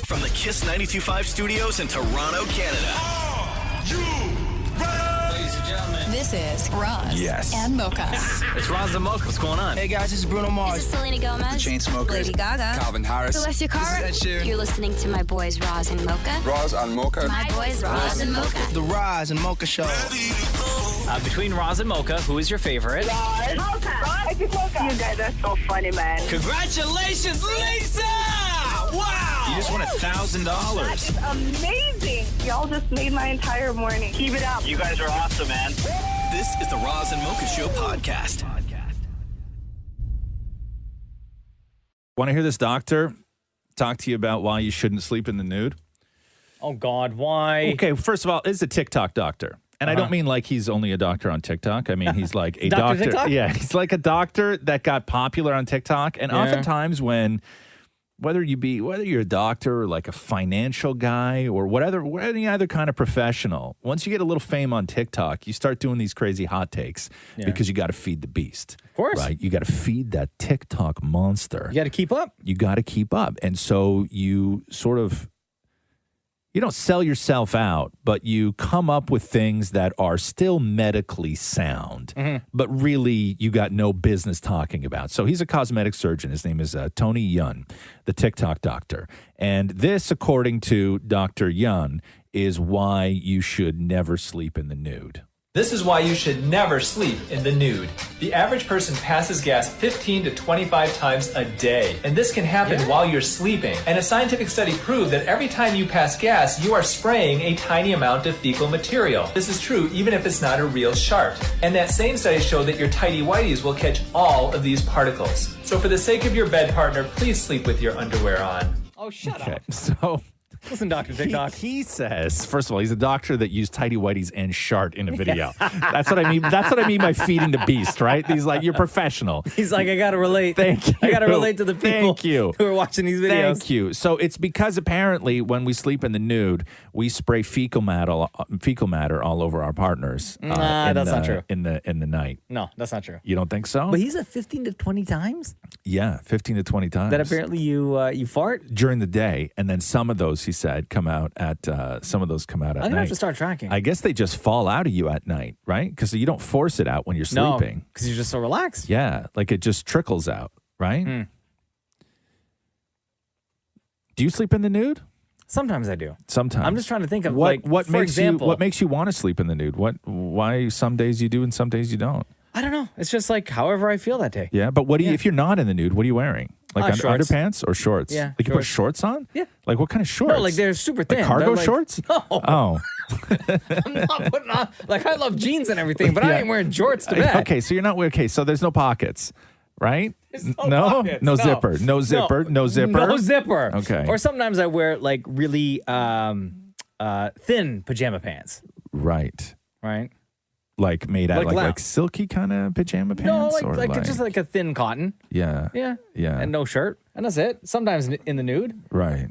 From the Kiss 92.5 studios in Toronto, Canada. Are you ready? Ladies and gentlemen. This is Roz and Mocha. It's Roz and Mocha. What's going on? Hey guys, this is Bruno Mars. This is Selena Gomez. The Chainsmokers. Lady Gaga. Calvin Harris. Celestia Cara. This is Ed Sheeran. You're listening to my boys Roz and Mocha. Roz and Mocha. My boys Roz and Mocha. The Roz and Mocha Show. Between Roz and Mocha, who is your favorite? Mocha. You guys are so funny, man. Congratulations, Lisa! Wow! You just won $1,000. That is amazing. Y'all just made my entire morning. Keep it up. You guys are awesome, man. This is the Roz and Mocha Show podcast. Want to hear this doctor talk to you about why you shouldn't sleep in the nude? Oh, God, why? Okay, first of all, it's a TikTok doctor. And I don't mean like he's only a doctor on TikTok. I mean, he's like a Dr. doctor. TikTok? Yeah, he's like a doctor that got popular on TikTok. And oftentimes when, whether you're a doctor or like a financial guy or any other kind of professional, once you get a little fame on TikTok, you start doing these crazy hot takes because you got to feed the beast. Of course. Right? You got to feed that TikTok monster. You got to keep up. You got to keep up. And so you sort of, you don't sell yourself out, but you come up with things that are still medically sound, but really you got no business talking about. So he's a cosmetic surgeon. His name is Tony Yun, the TikTok doctor. And this, according to Dr. Yun, is why you should never sleep in the nude. This is why you should never sleep in the nude. The average person passes gas 15 to 25 times a day, and this can happen while you're sleeping. And a scientific study proved that every time you pass gas, you are spraying a tiny amount of fecal material. This is true even if it's not a real shark. And that same study showed that your tighty-whities will catch all of these particles. So for the sake of your bed partner, please sleep with your underwear on. Oh, shut up. So Listen, Dr. TikTok. He says, first of all, he's a doctor that used tighty whities and shart in a video. That's what I mean. That's what I mean by feeding the beast, right? He's like, you're professional. He's like, I got to relate. Thank you. I got to relate to the people who are watching these videos. Thank you. So it's because apparently when we sleep in the nude, we spray fecal matter all over our partners. That's not true. In the night. No, that's not true. You don't think so? But he's at 15 to 20 times? Yeah, 15 to 20 times. That apparently you fart? During the day, and then some of those, he said, come out at I'm going to night. have to start tracking. I guess they just fall out of you at night, right? Because you don't force it out when you're sleeping. Because you're just so relaxed. Yeah, like it just trickles out, right? Do you sleep in the nude? Sometimes I do. Sometimes. I'm just trying to think of what for example, what makes you want to sleep in the nude? Why some days you do and some days you don't? I don't know. It's just like however I feel that day. Yeah, but what do you if you're not in the nude, what are you wearing? Like shorts. underpants or shorts? Yeah, Like you put shorts on? Yeah. Like what kind of shorts? No, like they're super thin. Like cargo They're shorts? No. Oh. I'm not putting on, like I love jeans and everything, but I ain't wearing jorts to bed. Okay, so you're not so there's no pockets, right? There's no pockets. No zipper. No zipper. No zipper. No zipper. Okay. Or sometimes I wear like really thin pajama pants. Right. Right. Like made out Like like silky kind of pajama No, pants? like just like a thin cotton. Yeah. Yeah. Yeah. And no shirt. And that's it. Sometimes in the nude. Right.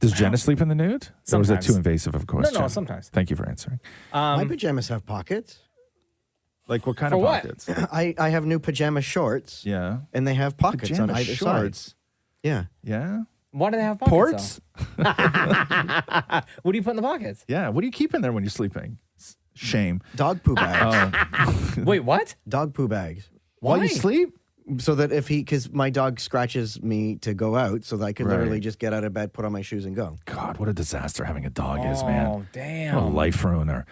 Does Jenna sleep in the nude? Sometimes. Or is that too invasive of a question? No, sometimes. Thank you for answering. My pajamas have pockets. Like what kind For of what? pockets? I have new pajama shorts. Yeah. And they have pockets Pajama on either shorts. side. Yeah. Yeah. Why do they have pockets? Ports? What do you put in the pockets? Yeah. What do you keep in there when you're sleeping? Shame. Dog poo bags. Wait, what? Dog poo bags. While you sleep? So that because my dog scratches me to go out, so that I could literally just get out of bed, put on my shoes, and go. God, what a disaster having a dog is, man. Oh, damn. What a life ruiner.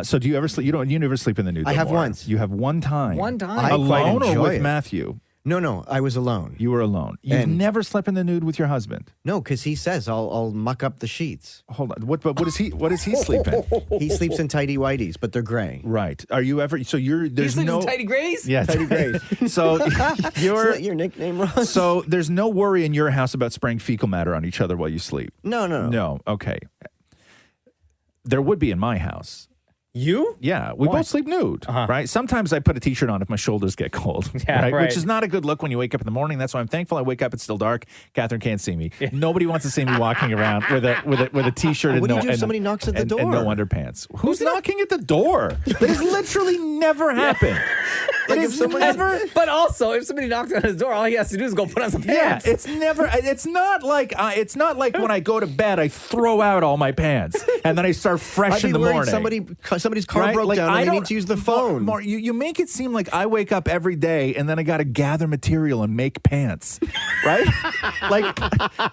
So do you ever sleep? You never sleep in the nude. I have more. once. You have one time. One time. I quite Alone or enjoy with it. Matthew? No, I was alone. You were alone. You've And- never slept in the nude with your husband. No, because he says I'll muck up the sheets. Hold on. What does he sleep in? He sleeps in tighty whities, but they're gray. Right. Are you ever? So He there's sleeps no in tighty grays? Yeah, Tighty grays. So Is that your nickname, Ross? So there's no worry in your house about spraying fecal matter on each other while you sleep. No. No. Okay. There would be in my house. You? Yeah, we both sleep nude, right? Sometimes I put a t-shirt on if my shoulders get cold, Yeah, right. Which is not a good look when you wake up in the morning. That's why I'm thankful I wake up, it's still dark. Catherine can't see me. Nobody wants to see me walking around with a t-shirt and What do no you do if somebody knocks at the door? and no underpants. Who's knocking at the door? That has literally never happened. It is never. But also, if somebody knocks on his door, all he has to do is go put on some pants. Yeah, it's never. It's not like when I go to bed, I throw out all my pants and then I start fresh in the morning. Somebody's car broke down and they need to use the phone. You make it seem like I wake up every day and then I got to gather material and make pants, right? Like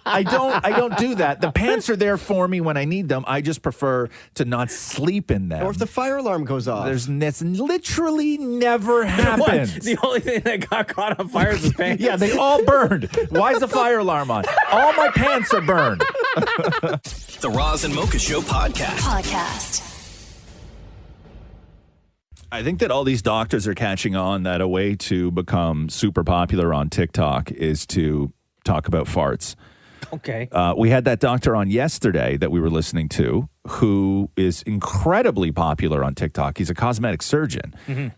I don't do that. The pants are there for me when I need them. I just prefer to not sleep in them. Or if the fire alarm goes off. That's literally never happened. The only thing that got caught on fire is his pants. Yeah, they all burned. Why is the fire alarm on? All my pants are burned. The Roz and Mocha Show podcast. I think that all these doctors are catching on that a way to become super popular on TikTok is to talk about farts. Okay. We had that doctor on yesterday that we were listening to who is incredibly popular on TikTok. He's a cosmetic surgeon,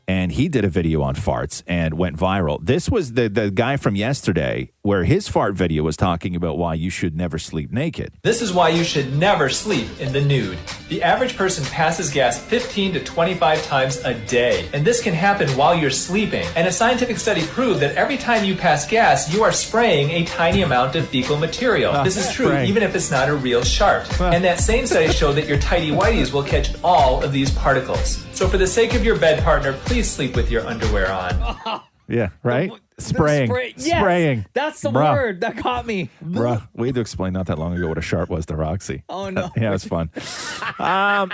and he did a video on farts and went viral. This was the guy from yesterday where his fart video was talking about why you should never sleep naked. This is why you should never sleep in the nude. The average person passes gas 15 to 25 times a day, and this can happen while you're sleeping. And a scientific study proved that every time you pass gas, you are spraying a tiny amount of fecal material. This is true even if it's not a real shart. And that same study showed that your tighty whities will catch all of these particles. So for the sake of your bed partner, please sleep with your underwear on. Yeah, right? Spraying. Yes, Spraying. that's the Bruh. word that caught me. Bruh, we had to explain not that long ago what a shart was to Roxy. Oh, no. Yeah, it was fun.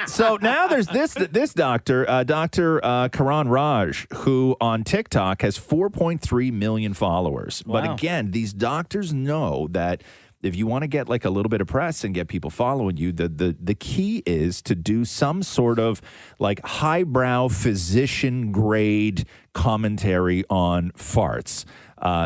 So now there's this doctor, Dr. Karan Raj, who on TikTok has 4.3 million followers. Wow. But again, these doctors know that if you want to get like a little bit of press and get people following you, the key is to do some sort of like highbrow physician grade commentary on farts.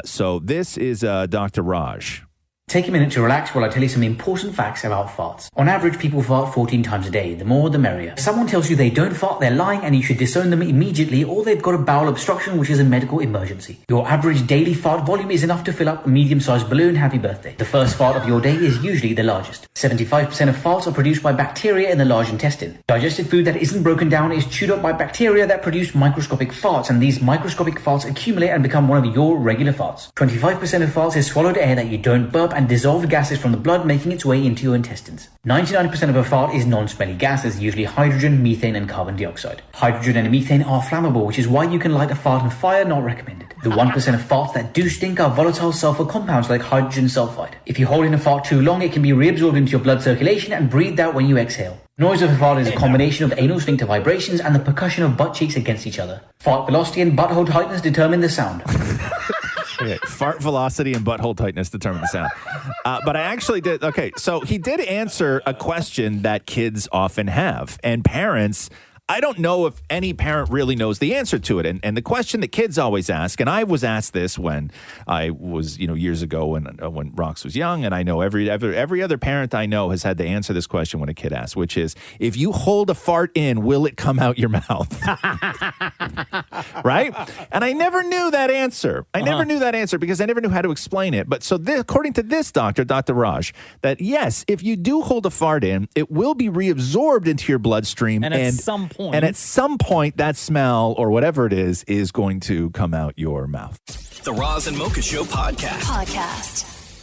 So this is Dr. Raj. Take a minute to relax while I tell you some important facts about farts. On average, people fart 14 times a day. The more, the merrier. If someone tells you they don't fart, they're lying and you should disown them immediately, or they've got a bowel obstruction, which is a medical emergency. Your average daily fart volume is enough to fill up a medium-sized balloon. Happy birthday. The first fart of your day is usually the largest. 75% of farts are produced by bacteria in the large intestine. Digested food that isn't broken down is chewed up by bacteria that produce microscopic farts, and these microscopic farts accumulate and become one of your regular farts. 25% of farts is swallowed air that you don't burp and dissolved gases from the blood making its way into your intestines. 99% of a fart is non-smelly gases, usually hydrogen, methane, and carbon dioxide. Hydrogen and methane are flammable, which is why you can light a fart on fire, not recommended. The 1% of farts that do stink are volatile sulfur compounds like hydrogen sulfide. If you hold in a fart too long, it can be reabsorbed into your blood circulation and breathed out when you exhale. Noise of a fart is a combination of anal sphincter vibrations and the percussion of butt cheeks against each other. Fart velocity and butthole tightness determine the sound. Okay, fart velocity and butthole tightness determine the sound. But I actually did. Okay, so he did answer a question that kids often have. And parents, I don't know if any parent really knows the answer to it. And the question that kids always ask, and I was asked this when I was, years ago when Rox was young, and I know every other parent I know has had to answer this question when a kid asks, which is, if you hold a fart in, will it come out your mouth? Right? And I never knew that answer. I never knew that answer because I never knew how to explain it. But so according to this doctor, Dr. Raj, that yes, if you do hold a fart in, it will be reabsorbed into your bloodstream. And at some point. And at some point, that smell or whatever it is going to come out your mouth. The Roz and Mocha Show podcast.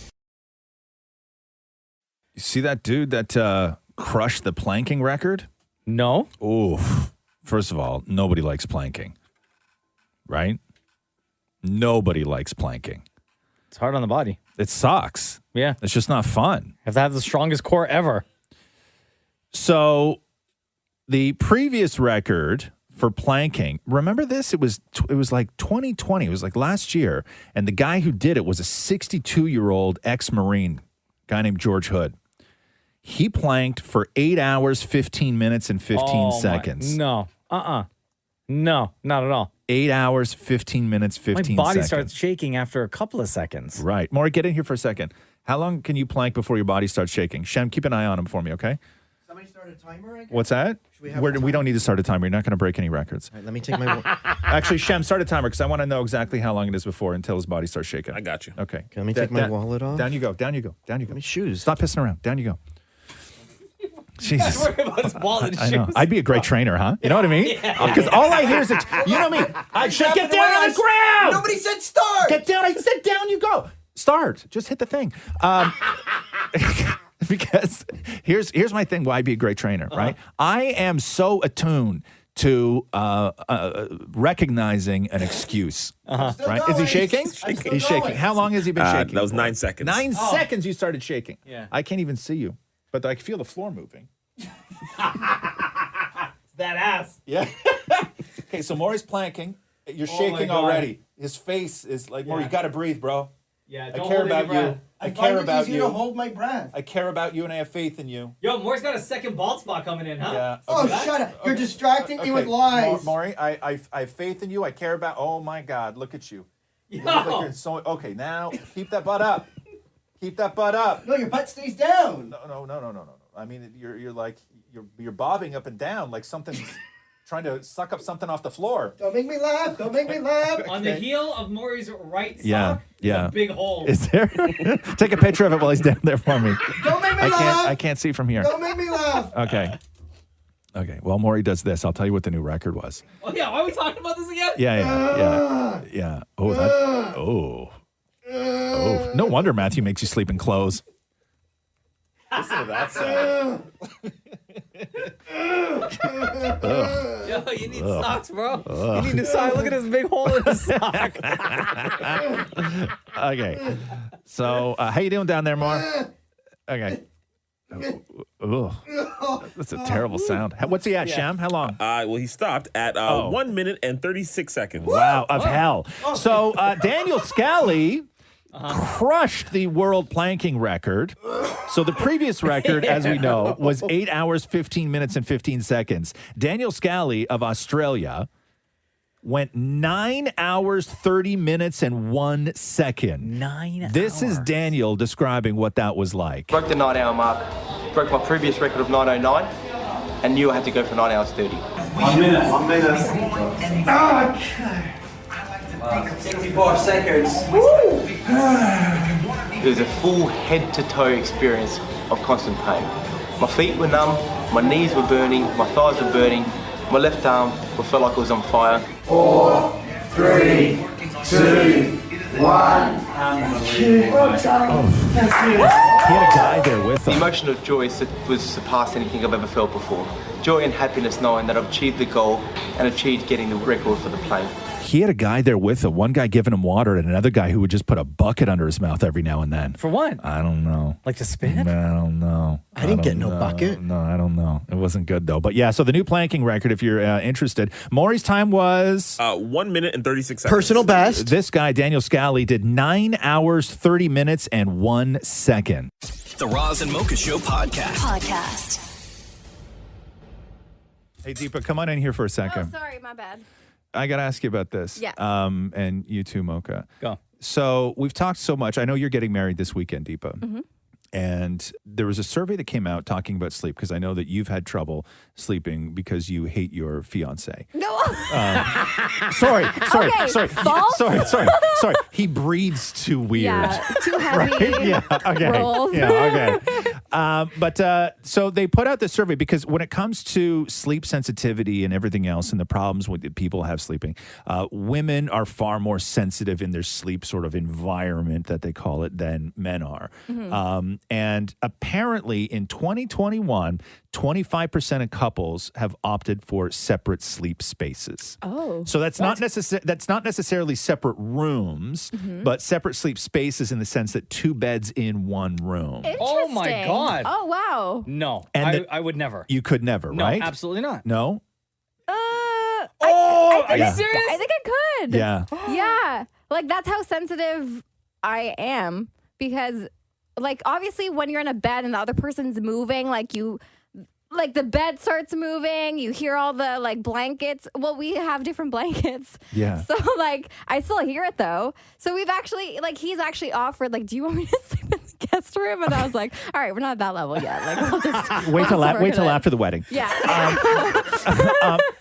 You see that dude that crushed the planking record? No. Oof. First of all, nobody likes planking. Right? Nobody likes planking. It's hard on the body. It sucks. Yeah. It's just not fun. You have to have the strongest core ever. So the previous record for planking, remember this? It was like 2020. It was like last year. And the guy who did it was a 62-year-old ex-Marine, guy named George Hood. He planked for 8 hours, 15 minutes, and 15 seconds. No. No, not at all. 8 hours, 15 minutes, 15 seconds. My body starts shaking after a couple of seconds. Right. Maury, get in here for a second. How long can you plank before your body starts shaking? Shem, keep an eye on him for me, okay? I start a timer? I guess? What's that? We don't need to start a timer. You're not going to break any records. All right, let me take my. Actually, Shem, start a timer because I want to know exactly how long it is until his body starts shaking. I got you. Okay. Let me take my wallet off. Down you go. Down you go. Down you go. My shoes. Stop pissing around. Down you go. Jesus. Worry about his wallet and I know. shoes. I'd be a great trainer, huh? You know what I mean? Because all I hear is, you know me. I should get down on the ground. Nobody said start. Get down. I said down you go. Start. Just hit the thing. Because here's my thing. Why I'd be a great trainer, right? I am so attuned to recognizing an excuse. Right? Is he shaking? He's shaking. How long has he been shaking? That was 9 seconds. 9 seconds you started shaking. Yeah. I can't even see you, but I can feel the floor moving. That ass. Yeah. Okay, so Maury's planking. You're Oh shaking my God. already. His face is like, Maury, you got to breathe, bro. Yeah, I don't care hold in about your you. breath. I care about you. to hold my breath. I care about you, and I have faith in you. Yo, Moore's got a second bald spot coming in, huh? Yeah. Oh, Okay. shut up! You're distracting me with lies. Maury, I have faith in you. I care about. Oh my God, look at you. You Yo. look like you're so okay. Now keep that butt up. Keep that butt up. No, your butt stays down. No. I mean, you're like you're bobbing up and down like something's trying to suck up something off the floor. Don't make me laugh. Don't make me laugh. On the heel of Maury's right sock, Yeah. there's a big hole. Is there? Take a picture of it while he's down there for me. Don't make me laugh. I can't see from here. Don't make me laugh. Okay. While Maury does this, I'll tell you what the new record was. Oh yeah, why are we talking about this again? Yeah. Oh. No wonder Matthew makes you sleep in clothes. Listen to that sound. Yo, you need socks, bro. You need new socks. Look at this big hole in his sock. Okay. So, how you doing down there, Mar? Okay. Ugh. That's a terrible sound. What's he at, Shem? How long? Well, he stopped at 1 minute and 36 seconds. Wow, of hell. So, Daniel Scally crushed the world planking record. So the previous record, as we know, was 8 hours, 15 minutes, and 15 seconds. Daniel Scally of Australia went 9 hours, 30 minutes, and 1 second. 9 hours. This is Daniel describing what that was like. Broke the 9 hour mark, broke my previous record of 9:09, and knew I had to go for 9 hours 30. 1 minute. 1 minute. 65 seconds. It was a full head-to-toe experience of constant pain. My feet were numb, my knees were burning, my thighs were burning, my left arm felt like it was on fire. 4, 3, 2, 1. He had a guy there with The him. emotion of joy was surpassed anything I've ever felt before. Joy and happiness knowing that I've achieved the goal and achieved getting the record for the plane. He had a guy there with him, one guy giving him water and another guy who would just put a bucket under his mouth every now and then. For what? I don't know. Like to spin? I don't know. I didn't get no bucket. No, I don't know. It wasn't good, though. But yeah, so the new planking record, if you're interested, Maury's time was 1 minute and 36 seconds. Personal best. This guy, Daniel Scally, did 9 hours, 30 minutes, and 1 second. The Roz and Mocha Show Podcast. Hey, Deepa, come on in here for a second. Oh, sorry, my bad. I got to ask you about this. Yeah. And you too, Mocha. Go. So we've talked so much. I know you're getting married this weekend, Deepa. Mm-hmm. And there was a survey that came out talking about sleep because I know that you've had trouble sleeping because you hate your fiance. No. Sorry. Okay, false? Sorry. He breathes too weird. Yeah, too heavy. Right? Yeah. Okay. Rolls. Yeah. Okay. But so they put out this survey because when it comes to sleep sensitivity and everything else and the problems that people have sleeping, women are far more sensitive in their sleep sort of environment that they call it than men are. Mm-hmm. And apparently in 2021, 25% of couples have opted for separate sleep spaces. Oh. So that's not necessarily separate rooms, but separate sleep spaces in the sense that 2 beds in 1 room. Oh my God. Oh wow. No, And I would never. You could never, No, right? absolutely not. No? I are you think- serious? I think I could. Yeah. Yeah. Like that's how sensitive I am because like obviously when you're in a bed and the other person's moving, like like the bed starts moving. You hear all the like blankets. Well, we have different blankets. Yeah. So like I still hear it though. So we've actually like he's actually offered like, do you want me to sleep in the guest room? And I was like, all right, we're not at that level yet. Like we'll just Wait till after the wedding. Yeah.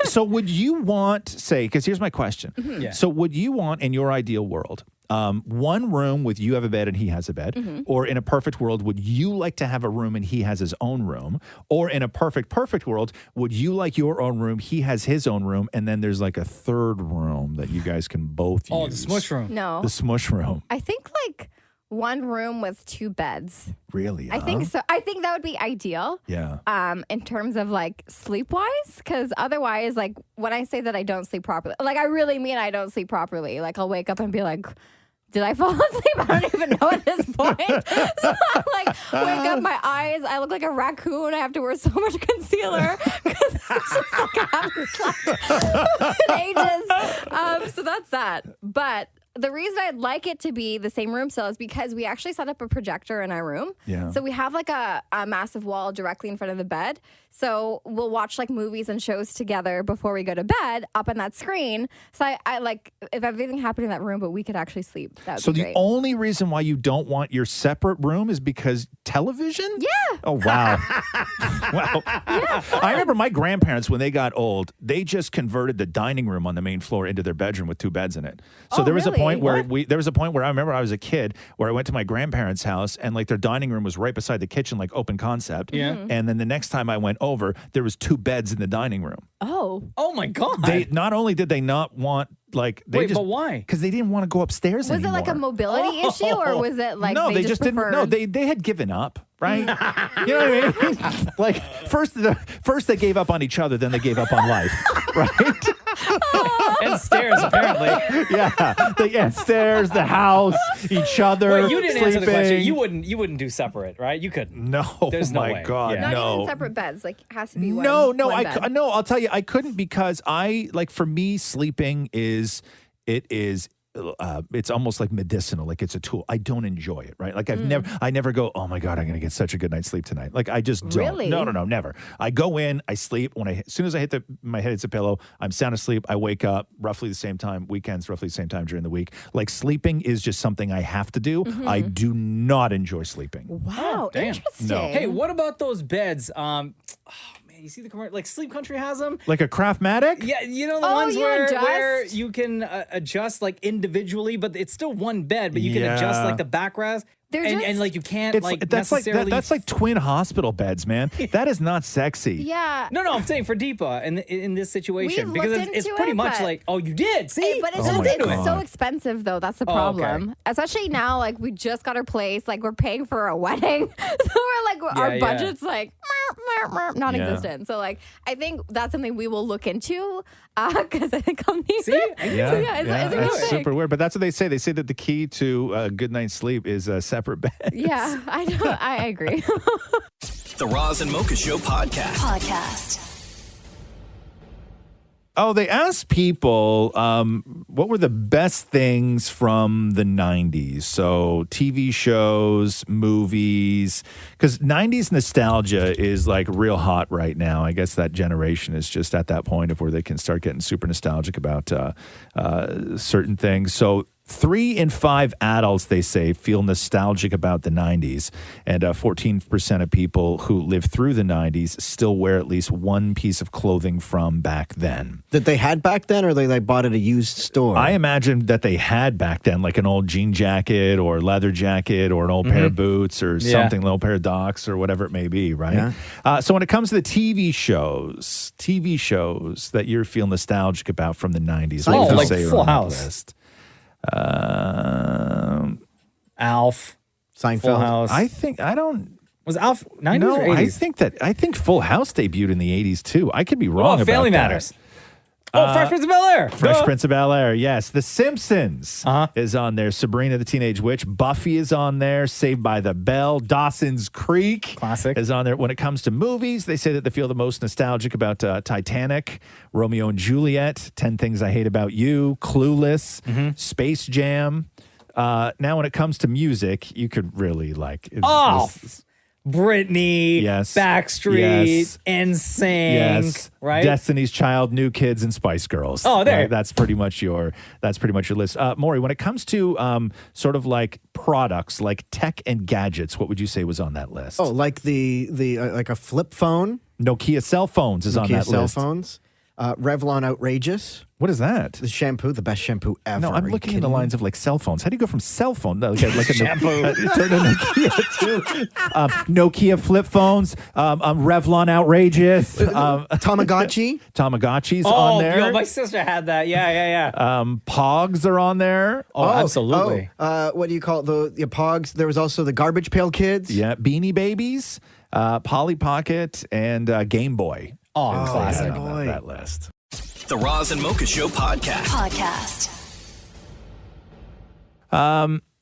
So would you want, say, because here's my question. Mhm. Yeah. So would you want, in your ideal world, one room with you have a bed and he has a bed, Mhm. or in a perfect world, would you like to have a room and he has his own room, or in a perfect world, would you like your own room, he has his own room, and then there's like a third room that you guys can both use? Oh, the smush room. No. The smush room. I think like one room with 2 beds. Really? I think so. I think that would be ideal. Yeah. In terms of like sleep wise, because otherwise, like when I say that I don't sleep properly, like I really mean I don't sleep properly. Like I'll wake up and be like, did I fall asleep? I don't even know at this point. So I like wake up, my eyes, I look like a raccoon. I have to wear so much concealer because it's just like I haven't slept in ages. So that's that. But the reason I'd like it to be the same room still is because we actually set up a projector in our room. Yeah. So we have like a massive wall directly in front of the bed. So we'll watch like movies and shows together before we go to bed up on that screen. So I like if everything happened in that room, but we could actually sleep. That would So be the great. only reason why you don't want your separate room is because television? Yeah. Oh, wow. Wow. I remember my grandparents, when they got old, they just converted the dining room on the main floor into their bedroom with 2 beds in it. So Oh, there was a really? point where there was a point where I remember I was a kid where I went to my grandparents' house and like their dining room was right beside the kitchen, like open concept. Yeah. Mhm. And then the next time I went over, there was 2 beds in the dining room. Oh my God. They not only did they not want like they Wait, just but why? Because they didn't want to go upstairs Was anymore. it like a mobility issue or was it like no, they just didn't. preferred? No, they had given up, right? You know what I mean? Like first they gave up on each other, then they gave up on life, right? And stairs, apparently. Yeah, stairs, the house, each other. Wait, you didn't answer the question. sleeping. You wouldn't do separate, right? You couldn't. No, There's no my way. God, Yeah. Not no. even separate beds. Like it has to be one. No, one bed. no. I'll tell you, I couldn't because I like for me sleeping is it's almost like medicinal, like it's a tool. I don't enjoy it, right? Like I never go, oh my God, I'm going to get such a good night's sleep tonight. Like I just don't. Really? No, never. I go in, I sleep. As soon as I hit my head hits the pillow, I'm sound asleep. I wake up roughly the same time, weekends roughly the same time during the week. Like sleeping is just something I have to do. I do not enjoy sleeping. Wow, damn. interesting. No. Hey, what about those beds? Oh man, you see the commercial? Like Sleep Country has them. Like a Craftmatic? Yeah, you know the Oh, ones you where adjust? you can adjust like individually, but it's still one bed, but you can adjust Yeah. like the backrest. They're And just- like you can't It's like that's like necessarily. that's like twin hospital beds, man. That is not sexy. Yeah. No, I'm saying for Deepa in this situation We've because looked it's into pretty it, much but- like, oh, you did see, Hey, but it's Oh just my it's God. so expensive though. That's the Oh, okay. problem. Especially now, like we just got our place. Like we're paying for a wedding, so we're like our Yeah. budget's like non-existent. So like I think that's something we will look into because I think I'll need See? it. Yeah, So, it's a real it's thing. super weird. But that's what they say. They say that the key to a good night's sleep is a separate bed. Yeah, I know. I agree. The Roz and Mocha Show Podcast. Oh, they asked people what were the best things from the 90s. So TV shows, movies, because 90s nostalgia is like real hot right now. I guess that generation is just at that point of where they can start getting super nostalgic about certain things. So 3 in 5 adults, they say, feel nostalgic about the 90s. And 14% of people who lived through the 90s still wear at least one piece of clothing from back then. That they had back then, or they like bought at a used store? I imagine that they had back then, like an old jean jacket or leather jacket or an old pair of boots or something, an old pair of Docs or whatever it may be, right? So when it comes to the TV shows that you feel nostalgic about from the 90s, what would you like say are Full on that House. list? Alf, Seinfeld. Full House. Was Alf 90s No, or 80s? I think Full House debuted in the 80s too. I could be wrong Oh, about Family that. Matters. Oh, Fresh Prince of Bel-Air. Fresh Duh. Prince of Bel-Air, yes. The Simpsons is on there. Sabrina the Teenage Witch. Buffy is on there. Saved by the Bell. Dawson's Creek Classic. is on there. When it comes to movies, they say that they feel the most nostalgic about Titanic, Romeo and Juliet, 10 Things I Hate About You, Clueless, Space Jam. Now, when it comes to music, you could really like... Britney, Yes. Backstreet, Yes. NSYNC, Yes, right? Destiny's Child, New Kids, and Spice Girls. Oh, there. Right? That's pretty much your list. Maury, when it comes to sort of like products, like tech and gadgets, what would you say was on that list? Oh, like the like a flip phone. Nokia cell phones is on Nokia that cell list. phones. Revlon Outrageous. What is that? The shampoo, the best shampoo ever. No, I'm Are you looking in the kidding me? lines of like cell phones. How do you go from cell phone like a Shampoo. to Nokia to Nokia flip phones, Revlon Outrageous, Tamagotchi? Tamagotchi's Oh, on there. yo, my sister had that. Yeah. Pogs are on there. Oh, absolutely. What do you call it? The Pogs? There was also the Garbage Pail Kids. Yeah, Beanie Babies, Polly Pocket, and Game Boy. Oh, classic. On that list. The Roz and Mocha Show podcast.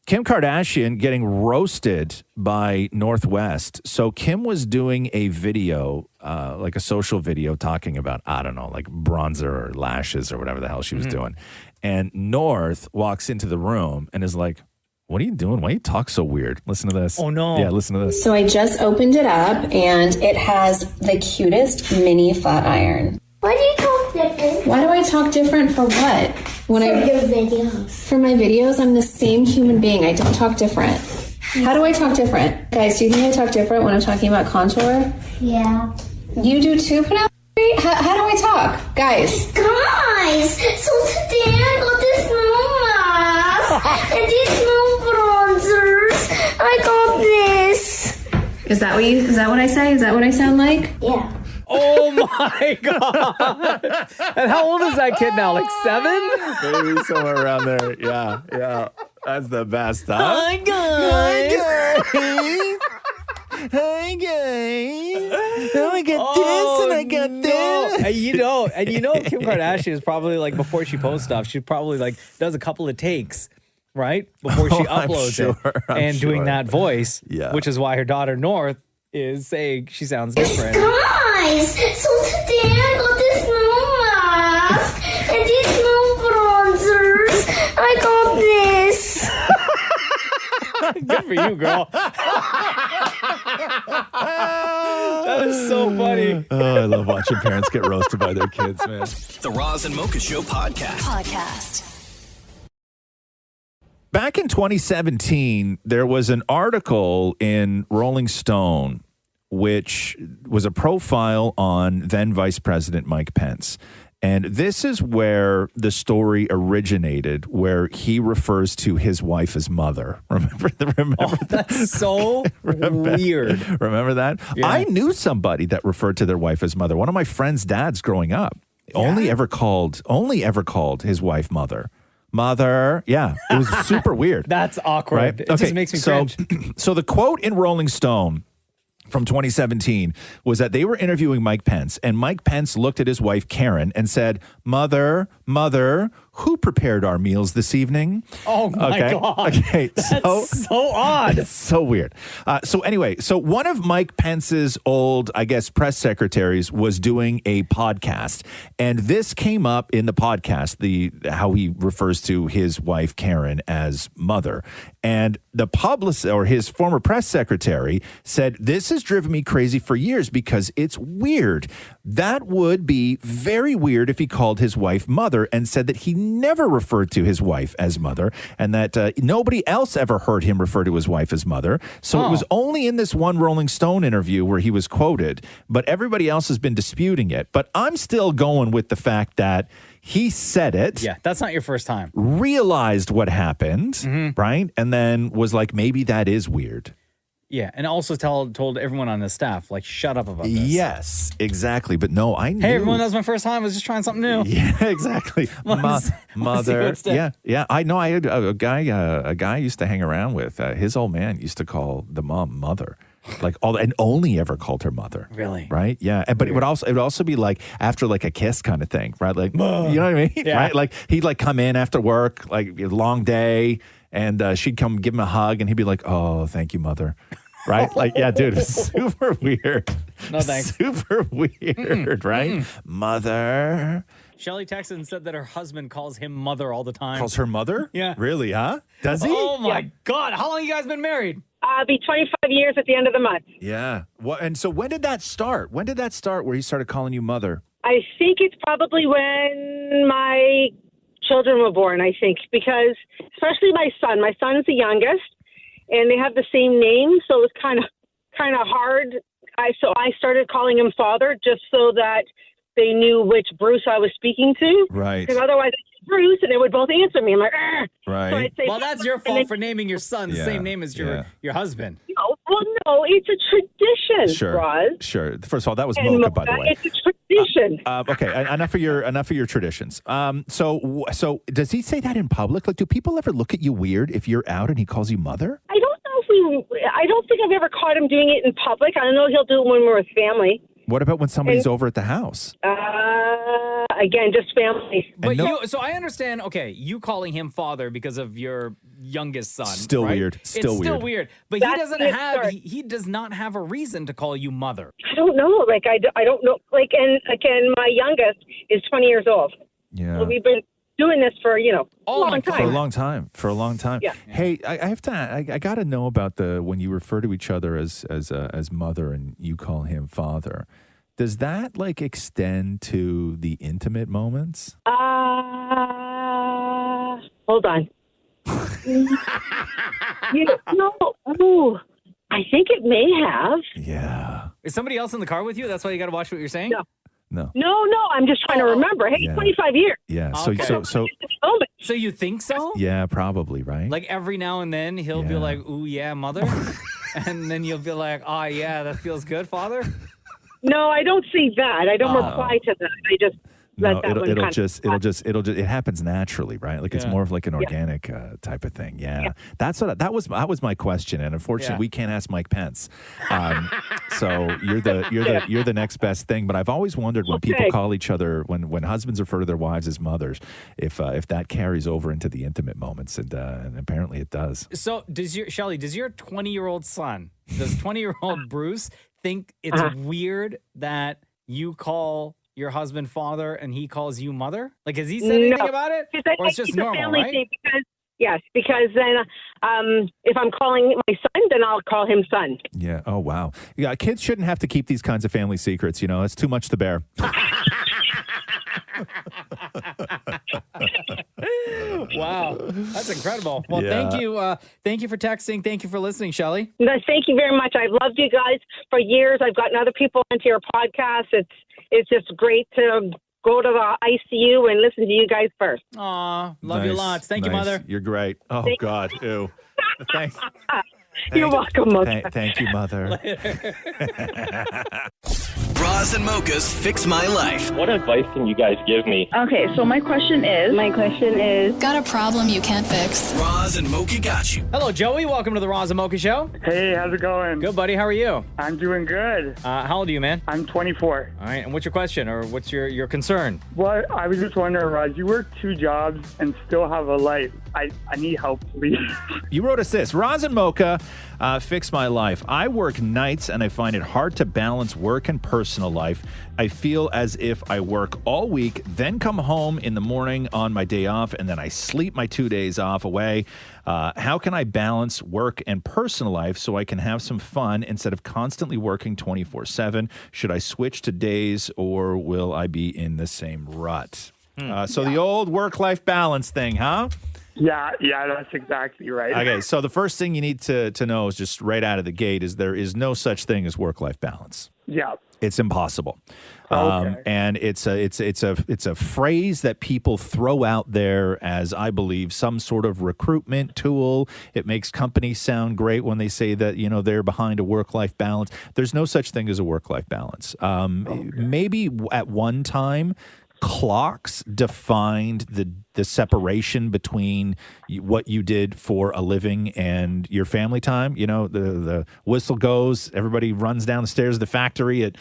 Kim Kardashian getting roasted by Northwest. So Kim was doing a video, like a social video talking about, I don't know, like bronzer or lashes or whatever the hell she was doing. And North walks into the room and is like, what are you doing? Why do you talk so weird? Listen to this. Oh, no. Yeah, listen to this. So I just opened it up and it has the cutest mini flat iron. Why do you talk different? Why do I talk different for what? When For your videos. For my videos, I'm the same human being. I don't talk different. How do I talk different? Guys, do you think I talk different when I'm talking about contour? Yeah. You do too, Penelope? How do I talk? Guys. Guys, so today I got this new mask and these new bronzers. I got this. Is that what I say? Is that what I sound like? Yeah. Oh my God. And how old is that kid now? Like 7? Maybe somewhere around there. Yeah. That's the best, huh? Hi, guys. Hi, guys. Oh, I got this and I got this. And you know, Kim Kardashian is probably like, before she posts stuff, she probably like does a couple of takes, right? Before she uploads it. And doing that voice, which is why her daughter North is saying she sounds different. Guys, so today I got this new mask and these new bronzers. I got this. Good for you, girl. That is so funny. Oh, I love watching parents get roasted by their kids, man. The Roz and Mocha Show podcast. Back in 2017, there was an article in Rolling Stone, which was a profile on then Vice President Mike Pence. And this is where the story originated, where he refers to his wife as mother. Remember That's so weird. Remember that? Yeah. I knew somebody that referred to their wife as mother. One of my friend's dads growing up only ever called his wife mother. Mother. Yeah. It was super weird. That's awkward. Right? It just makes me cringe. So the quote in Rolling Stone from 2017 was that they were interviewing Mike Pence, and Mike Pence looked at his wife, Karen, and said, Mother, who prepared our meals this evening? Oh, my God. Okay. That's so odd. It's so weird. So anyway, one of Mike Pence's old, I guess, press secretaries was doing a podcast, and this came up in the podcast, how he refers to his wife, Karen, as mother. And the publicist, or his former press secretary, said, this has driven me crazy for years because it's weird. That would be very weird if he called his wife mother, and said that he never referred to his wife as mother, and that nobody else ever heard him refer to his wife as mother. So it was only in this one Rolling Stone interview where he was quoted, but everybody else has been disputing it. But I'm still going with the fact that he said it. Yeah, that's not your first time. Realized what happened, right? And then was like, maybe that is weird. Yeah, and also told everyone on his staff, like, shut up about this. Yes, exactly. But no, I knew. Hey, everyone, that was my first time. I was just trying something new. Yeah, exactly. Mother. Yeah. I know. I had a guy I used to hang around with. His old man used to call the mom mother. Like and only ever called her mother. Really? Right? Yeah. But it would also be like after like a kiss kind of thing, right? Like, you know what I mean? Yeah. Right? Like he'd like come in after work, like a long day, and she'd come give him a hug, and he'd be like, "Oh, thank you, mother." Right? Like, yeah, dude, it's super weird. No thanks. Super weird, right? Mother. Shelly texted and said that her husband calls him mother all the time. Calls her mother? Yeah. Really, huh? Does he? Oh, my God. How long you guys been married? Be 25 years at the end of the month. Yeah. Well, and so when did that start? When did that start where he started calling you mother? I think it's probably when my children were born, I think, because especially my son's the youngest, and they have the same name, so it was kind of hard. So I started calling him father just so that they knew which Bruce I was speaking to. Right. Because otherwise, Bruce, and they would both answer me. I'm like, "Argh." Right. So I'd say, Well, that's your fault for naming your son the Yeah, same name as your husband. No, well, no, it's a tradition, Sure. Roz. Sure. First of all, that was And Mocha, by the way. It's a tradition. Okay, enough of your traditions. So does he say that in public? Like, do people ever look at you weird if you're out and he calls you mother? I don't know I don't think I've ever caught him doing it in public. I know he'll do it when we're with family. What about when somebody's over at the house? Again, just family. But so I understand, okay, you calling him father because of your youngest son. Still right? weird. Still it's still weird. But That's he doesn't the have, start. he does not have a reason to call you mother. I don't know. Like, I don't know. Like, and again, my youngest is 20 years old. Yeah. So we've been doing this for, a long time. For a long time. Yeah. Hey, I got to know about when you refer to each other as mother and you call him father. Does that extend to the intimate moments? Hold on. No, I think it may have. Yeah. Is somebody else in the car with you? That's why you got to watch what you're saying? No. No, I'm just trying to remember. Hey, Yeah. 25 years. Yeah. Okay. So So you think so? yeah, probably, right? Like every now and then he'll be like, ooh, yeah, mother. And then you'll be like, oh, yeah, that feels good, father. No, I don't see that. I don't reply to that. I just let that one it happens naturally, right? Like it's more of like an organic type of thing. Yeah. That was my question, and unfortunately we can't ask Mike Pence. So you're the next best thing. But I've always wondered when people call each other, when husbands refer to their wives as mothers, if that carries over into the intimate moments, and apparently it does. So does your 20-year-old son, does 20-year-old Bruce think it's weird that you call your husband father and he calls you mother? Like, has he said anything about it? Or it's just normal, right? Because then if I'm calling my son, then I'll call him son. Yeah. Oh, wow. Yeah, kids shouldn't have to keep these kinds of family secrets. It's too much to bear. Wow, that's incredible. Well, Yeah. thank you for texting. Thank you for listening, Shelly. No, thank you very much. I've loved you guys for years. I've gotten other people into your podcast. It's just great to go to the ICU and listen to you guys first. Aw, love you lots. Thank you, mother. You're great. Oh, Thank- God. Ew. Thanks. You're welcome, Mother. Thank you, mother. Roz and Mocha's Fix My Life. What advice can you guys give me? Okay, so my question is... Got a problem you can't fix? Roz and Mocha got you. Hello, Joey. Welcome to the Roz and Mocha Show. Hey, how's it going? Good, buddy. How are you? I'm doing good. How old are you, man? I'm 24. All right. And what's your question or what's your concern? Well, I was just wondering, Roz, you work 2 jobs and still have a life. I need help, please. You wrote us this. Roz and Mocha, fix my life. I work nights and I find it hard to balance work and personal life. I feel as if I work all week, then come home in the morning on my day off, and then I sleep my 2 days off away. How can I balance work and personal life so I can have some fun instead of constantly working 24/7? Should I switch to days or will I be in the same rut? So the old work-life balance thing, huh? Yeah, that's exactly right. Okay, so the first thing you need to know is just right out of the gate is there is no such thing as work-life balance. Yeah. It's impossible. Okay. And it's a phrase that people throw out there as, I believe, some sort of recruitment tool. It makes companies sound great when they say that, they're behind a work-life balance. There's no such thing as a work-life balance. Maybe at one time, clocks defined the separation between what you did for a living and your family time. The whistle goes, everybody runs down the stairs of the factory at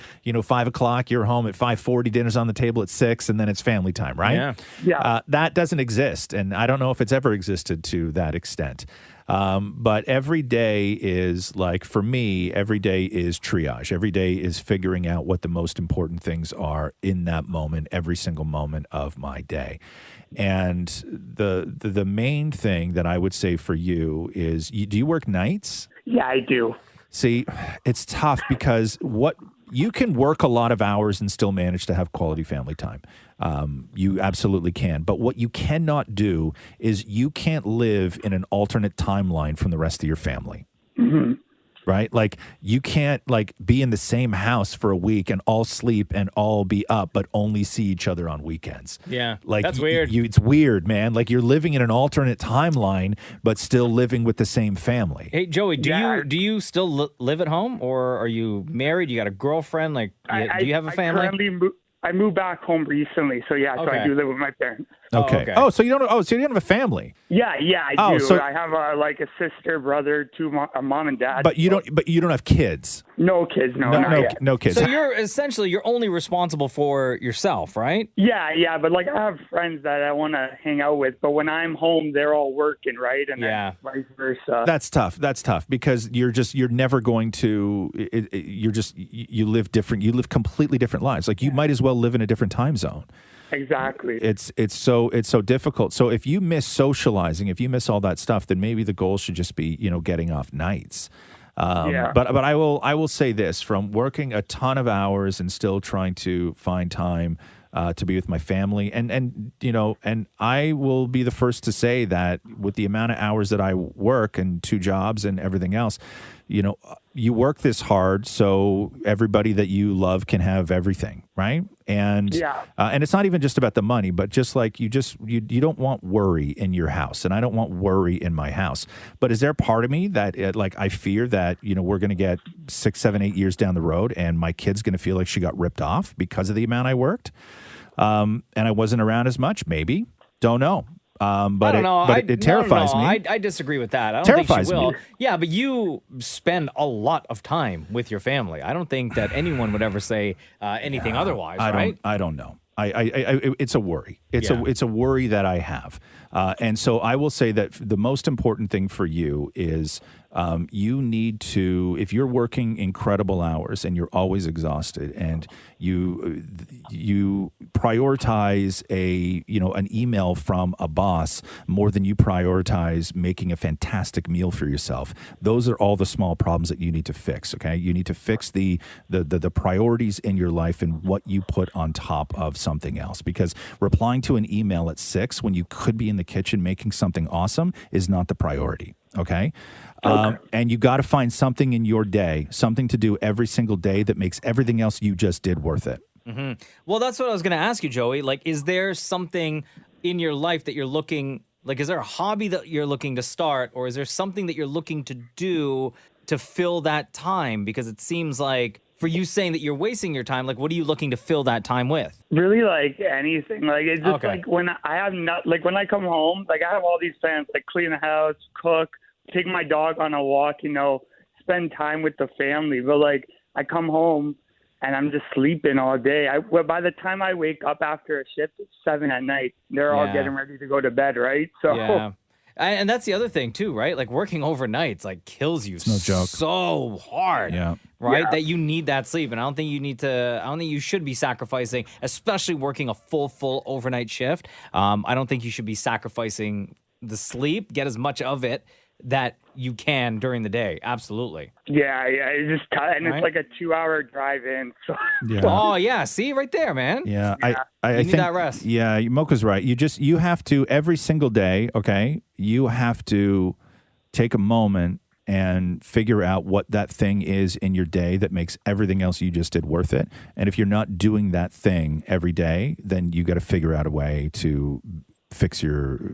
5 o'clock. You're home at 5:40. Dinner's on the table at 6, and then it's family time, right? Yeah. That doesn't exist, and I don't know if it's ever existed to that extent. But every day is like, for me, every day is triage. Every day is figuring out what the most important things are in that moment, every single moment of my day. And the main thing that I would say for you is, do you work nights? Yeah, I do. See, it's tough because you can work a lot of hours and still manage to have quality family time. You absolutely can. But what you cannot do is you can't live in an alternate timeline from the rest of your family. Mm-hmm. Right? Like, you can't be in the same house for a week and all sleep and all be up, but only see each other on weekends. Yeah, Like, that's weird. It's weird, man. Like, you're living in an alternate timeline, but still living with the same family. Hey, Joey, do you still live at home, or are you married? You got a girlfriend? Like, do you have a family? I moved back home recently, so yeah, so I do live with my parents. Okay. Oh, so you don't have a family. Yeah, I do. So I have a sister, brother, a mom and dad. But you don't have kids. No kids, no kids. So you're only responsible for yourself, right? Yeah, but I have friends that I want to hang out with, but when I'm home, they're all working, right? And then vice versa. That's tough because you're never going to. You live different. You live completely different lives. Like, you might as well live in a different time zone. Exactly. It's so difficult. So if you miss socializing, if you miss all that stuff, then maybe the goal should just be, getting off nights. But I will say this: from working a ton of hours and still trying to find time to be with my family, and I will be the first to say that with the amount of hours that I work and 2 jobs and everything else, you work this hard so everybody that you love can have everything, right? And and it's not even just about the money, but just like you don't want worry in your house, and I don't want worry in my house. But is there part of me that I fear that we're going to get 6, 7, 8 years down the road, and my kid's going to feel like she got ripped off because of the amount I worked, and I wasn't around as much? Maybe, don't know. But I don't know. It terrifies me. I disagree with that. I don't Terrifies think she will. me. Yeah, but you spend a lot of time with your family. I don't think that anyone would ever say anything otherwise, right? I don't know. It's a worry. It's a worry that I have. And so I will say that the most important thing for you is you need to, if you're working incredible hours and you're always exhausted, and you prioritize an email from a boss more than you prioritize making a fantastic meal for yourself, those are all the small problems that you need to fix. Okay, you need to fix the priorities in your life and what you put on top of something else, because replying to an email at 6 when you could be in the kitchen making something awesome is not the priority. Okay. And you got to find something in your day, something to do every single day that makes everything else you just did worth it. Mm-hmm. Well, that's what I was going to ask you, Joey. Like, is there something in your life that you're looking, is there a hobby that you're looking to start, or is there something that you're looking to do to fill that time? Because it seems like, for you saying that you're wasting your time, what are you looking to fill that time with? Really, anything. It's just when I have when I come home, I have all these plans, clean the house, cook, take my dog on a walk, spend time with the family. But I come home and I'm just sleeping all day. By the time I wake up after a shift, it's 7 at night. They're all getting ready to go to bed, right? So. Yeah. And that's the other thing too, right? Working overnights kills you. It's no joke. So hard. Yeah. Right? Yeah. That you need that sleep. And I don't think you should be sacrificing, especially working a full overnight shift. I don't think you should be sacrificing the sleep. Get as much of it that you can during the day. Absolutely. Yeah. It's just and it's a 2-hour drive in. So. Yeah. Oh yeah. See right there, man. Yeah. I need think that rest. Yeah. Mocha's right. You have to every single day. Okay. You have to take a moment and figure out what that thing is in your day that makes everything else you just did worth it. And if you're not doing that thing every day, then you got to figure out a way to fix your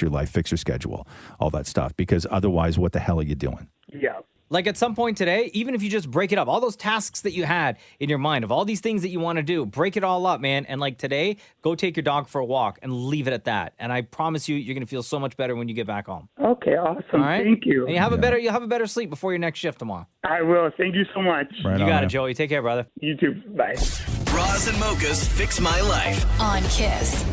life, fix your schedule, all that stuff. Because otherwise, what the hell are you doing? Yeah. At some point today, even if you just break it up, all those tasks that you had in your mind of all these things that you want to do, break it all up, man. And today, go take your dog for a walk and leave it at that. And I promise you're going to feel so much better when you get back home. Okay, awesome. All right? Thank you. And you'll have a better sleep before your next shift tomorrow. I will. Thank you so much. Right you on, got it, man. Joey. Take care, brother. You too. Bye. Roz and Mocha's Fix My Life. On Kiss.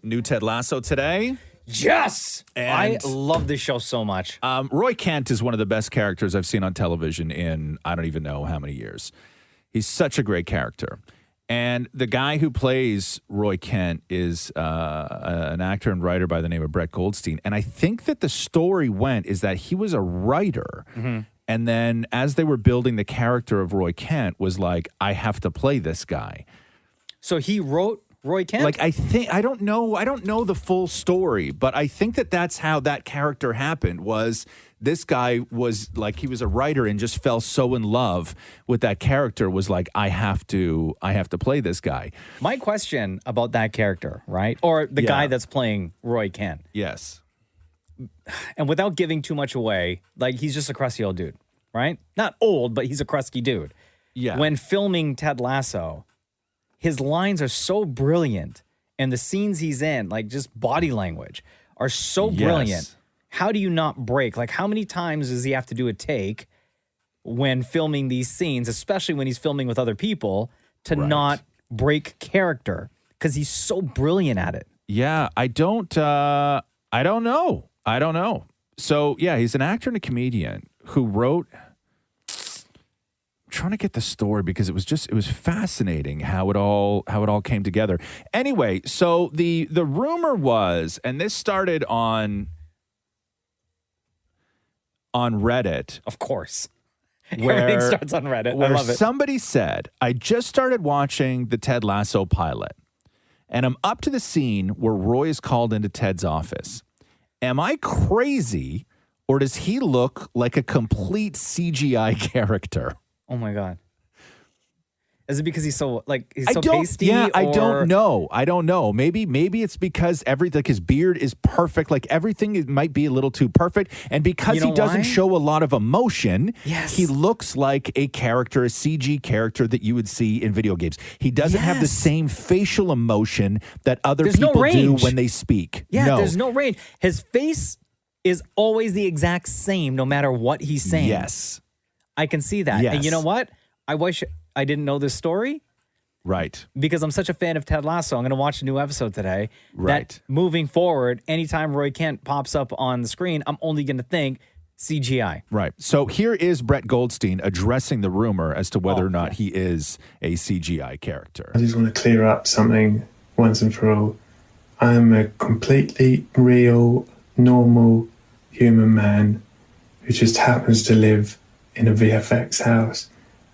New Ted Lasso today. Yes! I And- love this show so much. Roy Kent is one of the best characters I've seen on television in I don't even know how many years. He's such a great character. And the guy who plays Roy Kent is an actor and writer by the name of Brett Goldstein. And I think that the story went is that he was a writer. And then as they were building the character of Roy Kent was like, I have to play this guy. So he wrote Roy Kent? Like, I don't know the full story, but I think that that's how that character happened was this guy was like, he was a writer and just fell so in love with that character was like, I have to play this guy. My question about that character, right? Or the guy that's playing Roy Kent. Yes. And without giving too much away, like he's just a crusty old dude, right? Not old, but he's a crusty dude. Yeah. When filming Ted Lasso, his lines are so brilliant and the scenes he's in, like just body language, are so brilliant. Yes. How do you not break? Like how many times does he have to do a take when filming these scenes, especially when he's filming with other people, to not break character? Because he's so brilliant at it. Yeah, I don't know. So yeah, he's an actor and a comedian who wrote. I'm trying to get the story because it was fascinating how it all came together. Anyway, so the rumor was, and this started on Reddit, of course. Where, Everything starts on Reddit. Where I love it. somebody said, I just started watching the Ted Lasso pilot, and I'm up to the scene where Roy is called into Ted's office. Am I crazy, or does he look like a complete CGI character? Oh my God. Is it because he's so pasty? Yeah, I or- don't know. Maybe it's because like his beard is perfect. Like everything might be a little too perfect. And because You know he doesn't why? show a lot of emotion, Yes. he looks like a CG character that you would see in video games. He doesn't have the Yes. same facial emotion that other There's no people do range. when they speak. Yeah, no. there's no range. His face is always the exact same no matter what he's saying. Yes. I can see that. Yes. And you know what? I wish I didn't know this story. Right. Because I'm such a fan of Ted Lasso. I'm going to watch a new episode today. Right. That moving forward, anytime Roy Kent pops up on the screen, I'm only going to think CGI. Right. So here is Brett Goldstein addressing the rumor as to whether or not he is a CGI character. I just want to clear up something once and for all. I am a completely real, normal human man who just happens to live in a VFX house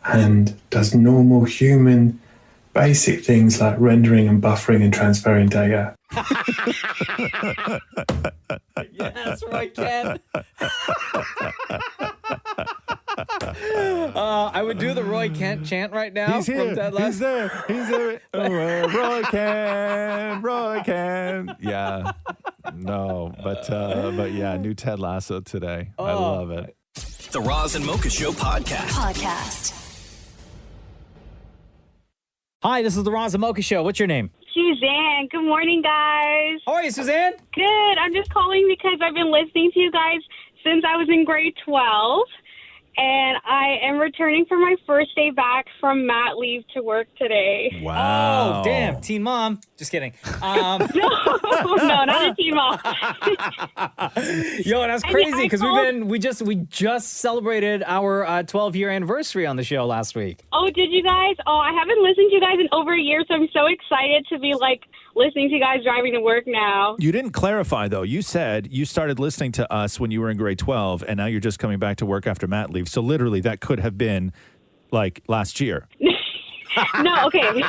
and does normal human basic things like rendering and buffering and transferring data. Yes, Roy Kent. I would do the Roy Kent chant right now. He's here. From Ted Lasso. He's there. He's there. Roy Kent. Yeah. No, but yeah, new Ted Lasso today. I love it. The Roz and Mocha Show Podcast. Hi, this is the Roz and Mocha Show. What's your name? Suzanne. Good morning, guys. How are you, Suzanne? Good. I'm just calling because I've been listening to you guys since I was in grade 12. And I am returning for my first day back from mat leave to work today. Wow. Oh, damn. Teen mom. Just kidding. No, not a teen mom. Yo, that's crazy because we just celebrated our 12-year anniversary on the show last week. Oh, did you guys? Oh, I haven't listened to you guys in over a year, so I'm so excited to be listening to you guys driving to work now. You didn't clarify, though. You said you started listening to us when you were in grade 12, and now you're just coming back to work after mat leave. So literally, that could have been like last year. No, okay.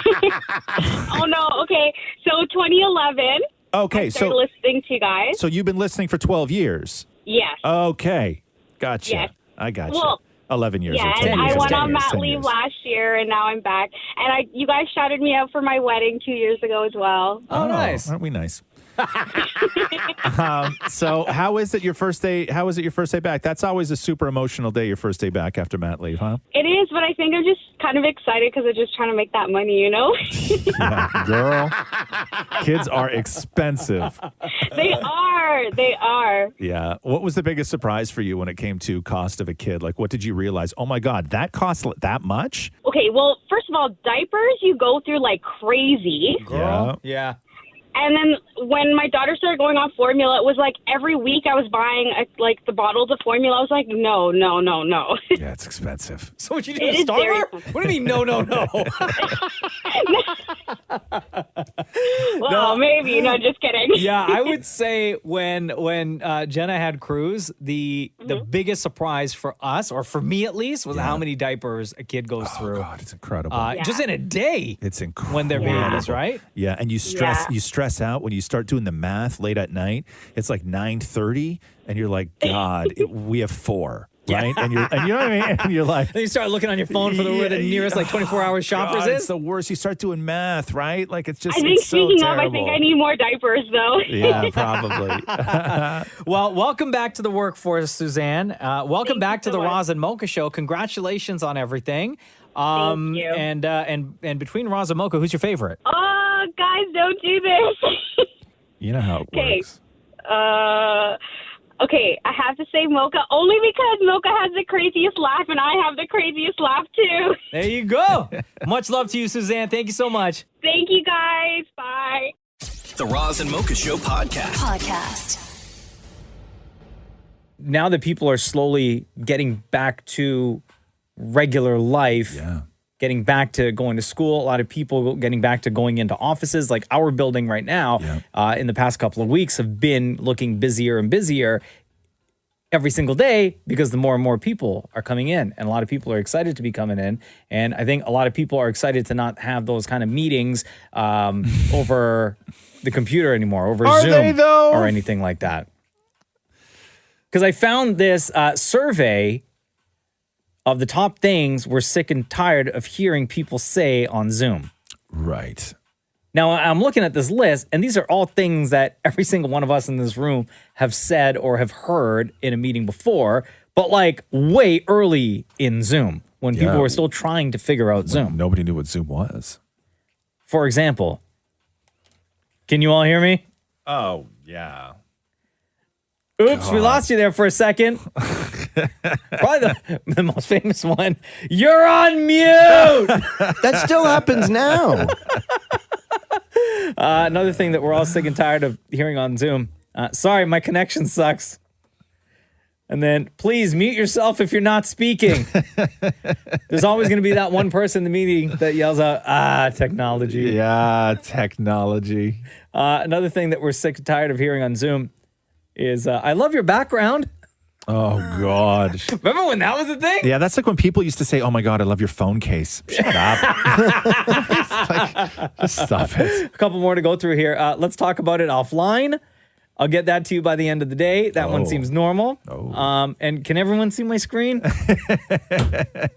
Oh, no, okay. So 2011. Okay, I started listening to you guys. So you've been listening for 12 years? Yes. Okay. Gotcha. Yes. I gotcha. Well, 11 years. Yeah, or 10 and years. I went 10 on years, mat 10 leave years. last year, and now I'm back. And you guys shouted me out for my wedding 2 years ago as well. Oh, nice. Aren't we nice? So how is it your first day? How is it your first day back? That's always a super emotional day, your first day back after mat leave, huh? It is, but I think I'm just kind of excited because I'm just trying to make that money, you know? Yeah, girl, kids are expensive. They are. Yeah. What was the biggest surprise for you when it came to cost of a kid? Like, what did you realize? Oh my God, that costs that much? Okay, well, first of all, diapers you go through like crazy. Yeah. Yeah. And then when my daughter started going on formula, it was like every week I was buying like the bottles of formula. I was like, no. Yeah, it's expensive. So what you do is starve her? What do you mean, no? Well, maybe. No, just kidding. Yeah, I would say when Jenna had Cruz, the biggest surprise for us, or for me at least, was how many diapers a kid goes through. God, it's incredible. Just in a day. It's incredible. When they're babies, right? Yeah, and you stress out when you start doing the math late at night. It's like 9:30, and you're like, God, we have 4. Right? And you know what I mean? And you're like, then you start looking on your phone for where the nearest 24-hour shoppers God, is. It's the worst. You start doing math, right? Like it's just. I think it's so speaking of, I terrible. think I need more diapers though. Yeah, probably. Well, welcome back to the workforce, Suzanne. Welcome back to the Roz and Mocha Show. Congratulations on everything. Thank you. And between Roz and Mocha, who's your favorite? Oh, guys, don't do this. You know how it Okay. works. Okay, I have to say Mocha only because Mocha has the craziest laugh and I have the craziest laugh too. There you go. Much love to you, Suzanne. Thank you so much. Thank you guys. Bye. The Roz and Mocha Show Podcast. Now that people are slowly getting back to regular life, getting back to going to school, a lot of people getting back to going into offices, like our building right now, in the past couple of weeks have been looking busier and busier every single day because the more and more people are coming in, and a lot of people are excited to be coming in. And I think a lot of people are excited to not have those kind of meetings over the computer anymore, over Are Zoom they, though? or anything like that. Because I found this survey of the top things we're sick and tired of hearing people say on Zoom. Right. Now, I'm looking at this list, and these are all things that every single one of us in this room have said or have heard in a meeting before, but like way early in Zoom when people were still trying to figure out Zoom. Nobody knew what Zoom was. For example, can you all hear me? Oh, yeah. Oops, we lost you there for a second. Probably the most famous one. You're on mute. That still happens now. Another thing that we're all sick and tired of hearing on Zoom. Sorry, my connection sucks. And then, please mute yourself if you're not speaking. There's always going to be that one person in the meeting that yells out, technology. Yeah, technology. Another thing that we're sick and tired of hearing on Zoom is, I love your background. Oh, God. Remember when that was a thing? Yeah, that's like when people used to say, oh, my God, I love your phone case. Shut up. Just stop it. A couple more to go through here. Let's talk about it offline. I'll get that to you by the end of the day. That one seems normal. And can everyone see my screen? That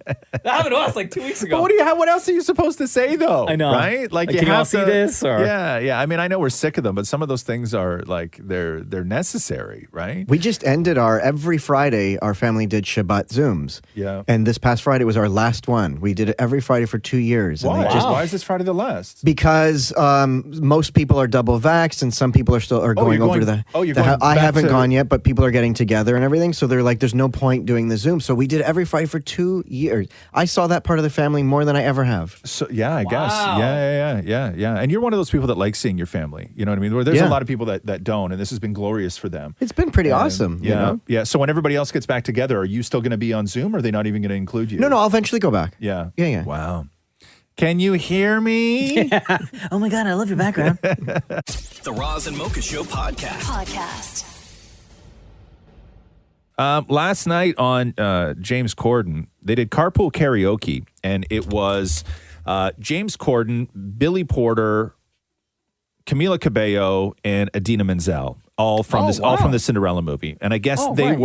happened to us like 2 weeks ago. But what else are you supposed to say, though? I know. Right? Like can you all see this? Or? Yeah. I mean, I know we're sick of them, but some of those things are like, they're necessary, right? We just ended every Friday, our family did Shabbat Zooms. Yeah. And this past Friday was our last one. We did it every Friday for 2 years. Why? And Why is this Friday the last? Because most people are double vaxxed and some people are going over to the you're the going I back haven't to- gone yet, but people are getting together and everything. So they're like, there's no point doing the Zoom. So we did it every Friday for 2 years. I saw that part of the family more than I ever have. So yeah, I guess. Yeah. And you're one of those people that like seeing your family. You know what I mean? Where there's a lot of people that don't, and this has been glorious for them. It's been pretty awesome. Yeah. You know? Yeah. So when everybody else gets back together, are you still going to be on Zoom, or are they not even going to include you? No, I'll eventually go back. Yeah. Yeah. Wow. Can you hear me? Oh my God, I love your background. The Roz and Mocha Show podcast. Last night on James Corden, they did carpool karaoke, and it was James Corden, Billy Porter, Camila Cabello, and Idina Menzel, all from the Cinderella movie. And I guess they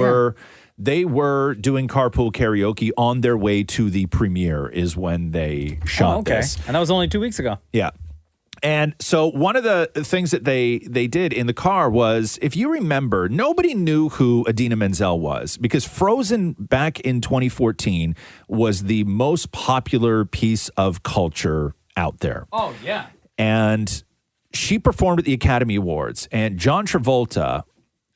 were doing carpool karaoke on their way to the premiere is when they shot this. And that was only 2 weeks ago. Yeah. And so one of the things that they did in the car was, if you remember, nobody knew who Idina Menzel was because Frozen back in 2014 was the most popular piece of culture out there. Oh, yeah. And she performed at the Academy Awards, and John Travolta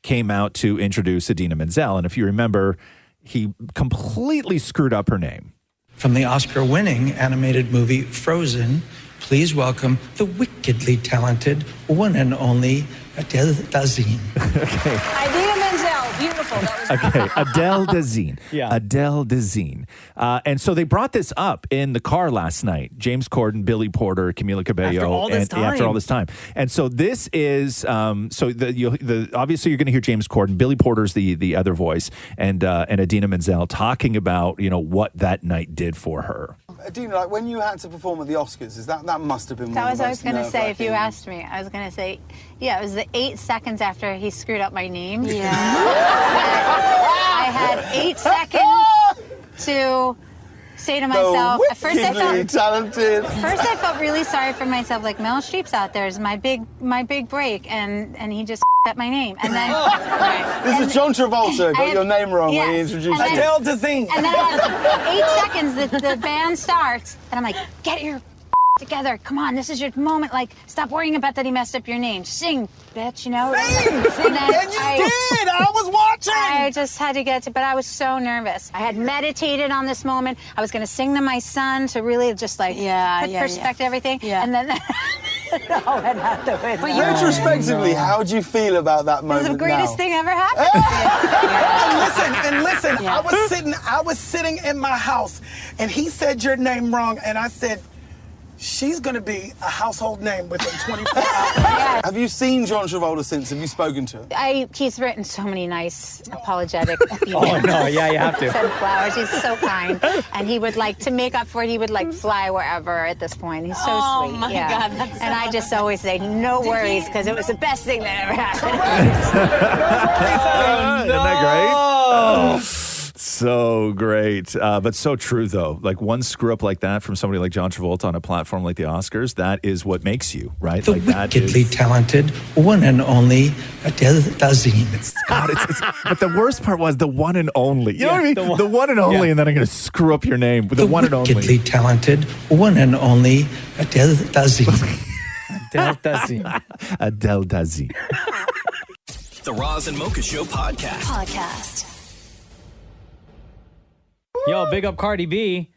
came out to introduce Idina Menzel. And if you remember, he completely screwed up her name. From the Oscar-winning animated movie Frozen, Please welcome the wickedly talented one and only Adele Dazeem. Idea Menzel, beautiful. That was Okay, Adele Dazeem. Yeah. Adele Dazeem. And so they brought this up in the car last night. James Corden, Billy Porter, Camila Cabello. After all this time. After all this time. And so this is, obviously you're going to hear James Corden. Billy Porter's the other voice. And Idina Menzel talking about, what that night did for her. Adina, like when you had to perform at the Oscars, that must have been That one was of the what I was most going to say if you nerve-wracking- asked me. I was going to say, yeah, it was the 8 seconds after he screwed up my name. Yeah. I had 8 seconds to say to myself, at first I felt really sorry for myself, like Meryl Streep's out there is my big break, and he just at my name. And then This is John Travolta got I your name wrong when he yes. introduced And you. then- Adele Dazeem. And then at 8 seconds, the band starts, and I'm like, get your together. Come on, this is your moment. Like, stop worrying about that he messed up your name. Sing, bitch, Sing! And you did! I was watching! I just had to get to, but I was so nervous. I had meditated on this moment. I was going to sing to my son to really just put perspective everything. Yeah. And then all went out the window. But retrospectively, how do you feel about that It moment was the greatest now? thing ever happened. And listen, Yeah. I was sitting in my house, and he said your name wrong, and I said, she's going to be a household name within 24 hours. Have you seen John Travolta since? Have you spoken to him? He's written so many nice apologetic Oh, no, yeah, you have to. Send flowers. He's so kind. And he would to make up for it, he would fly wherever at this point. He's so Oh, sweet. my yeah. God, that's and I just always say, no worries, because it was the best thing that ever happened. Isn't that great? So great. But so true, though. Like one screw up like that from somebody like John Travolta on a platform like the Oscars, that is what makes you, right? The Like that wickedly talented one and only Adele Dazeem. But the worst part was the one and only. You know what I mean? The one and only, and then I'm going to screw up your name with the one and only. Wickedly talented one and only Adele Dazeem. Adele Dazeem. Adele Dazeem. The Roz and Mocha Show podcast. Yo, big up Cardi B.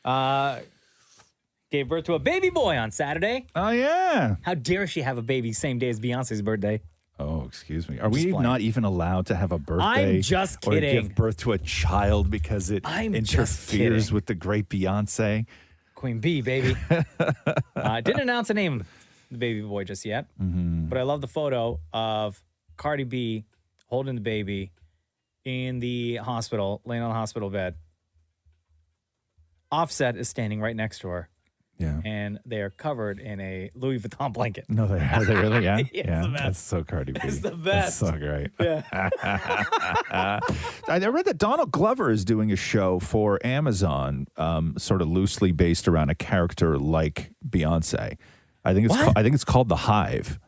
Gave birth to a baby boy on Saturday. Oh, yeah. How dare she have a baby same day as Beyonce's birthday? Oh, excuse me. Are we Just playing. not even allowed to have a birthday? I'm just Or kidding. give birth to a child because it I'm just interferes kidding. with the great Beyonce? Queen B, baby. Didn't announce the name of the baby boy just yet, but I love the photo of Cardi B holding the baby in the hospital, laying on the hospital bed. Offset is standing right next to her. Yeah. And they are covered in a Louis Vuitton blanket. No, are they really? Yeah. It's yeah. the best. That's so Cardi B. It's the That's best. so great. Yeah. I read that Donald Glover is doing a show for Amazon, sort of loosely based around a character like Beyonce. I think it's called The Hive.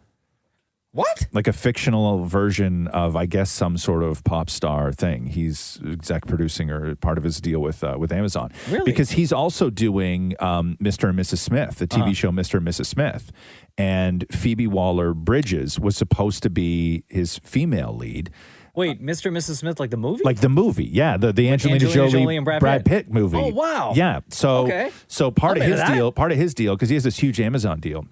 What? Like a fictional version of, I guess, some sort of pop star thing. He's exec producing or part of his deal with Amazon. Really? Because he's also doing Mr. and Mrs. Smith, the TV show Mr. and Mrs. Smith. And Phoebe Waller-Bridges was supposed to be his female lead. Wait, Mr. and Mrs. Smith, like the movie? Like the movie, yeah, the Angelina Jolie and Brad Brad Pitt movie. Oh, wow. Yeah, so Okay. so part I'm of into his that. deal, because he has this huge Amazon deal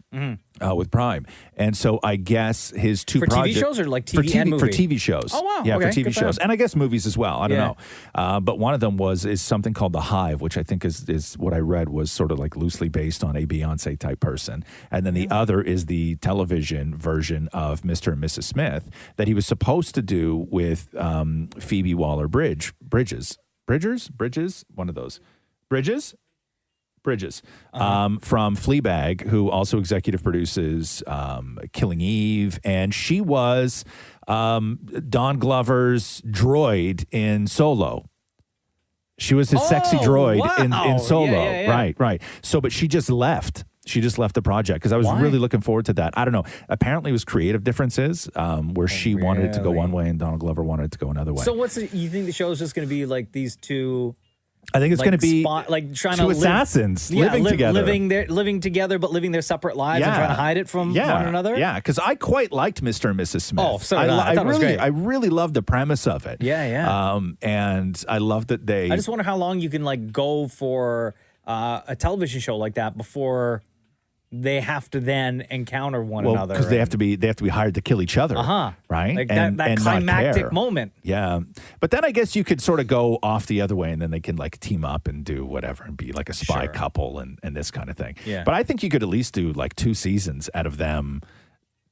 with Prime, and so I guess his two For TV projects shows or like for TV and for movie? TV shows. Oh, wow. Yeah, Okay, for TV good for shows, him. and I guess movies as well. I don't Yeah. know, but one of them is something called The Hive, which I think is what I read was sort of like loosely based on a Beyonce type person, and then the other is the television version of Mr. and Mrs. Smith that he was supposed to do with Phoebe Waller-Bridges, one of those, Bridges, from Fleabag, who also executive produces Killing Eve, and she was Don Glover's droid in Solo. She was his sexy droid in Solo. Yeah. Right. So, but she just left. She just left the project because I was really looking forward to that. I don't know. Apparently, it was creative differences where she wanted it to go one way and Donald Glover wanted it to go another way. So you think the show is just going to be like these two? I think it's going to be trying two to assassins living together. living together, but living their separate lives and trying to hide it from one another. Yeah, because I quite liked Mr. and Mrs. Smith. Oh, so did I. I thought it was great. I really loved the premise of it. Yeah. And I love that they. I just wonder how long you can go for a television show like that before they have to then encounter one Well, another. because they have to be hired to kill each other, right? Like and that not climactic care. moment. Yeah, but then I guess you could sort of go off the other way, and then they can like team up and do whatever, and be like a spy couple and this kind of thing. Yeah. But I think you could at least do like 2 seasons out of them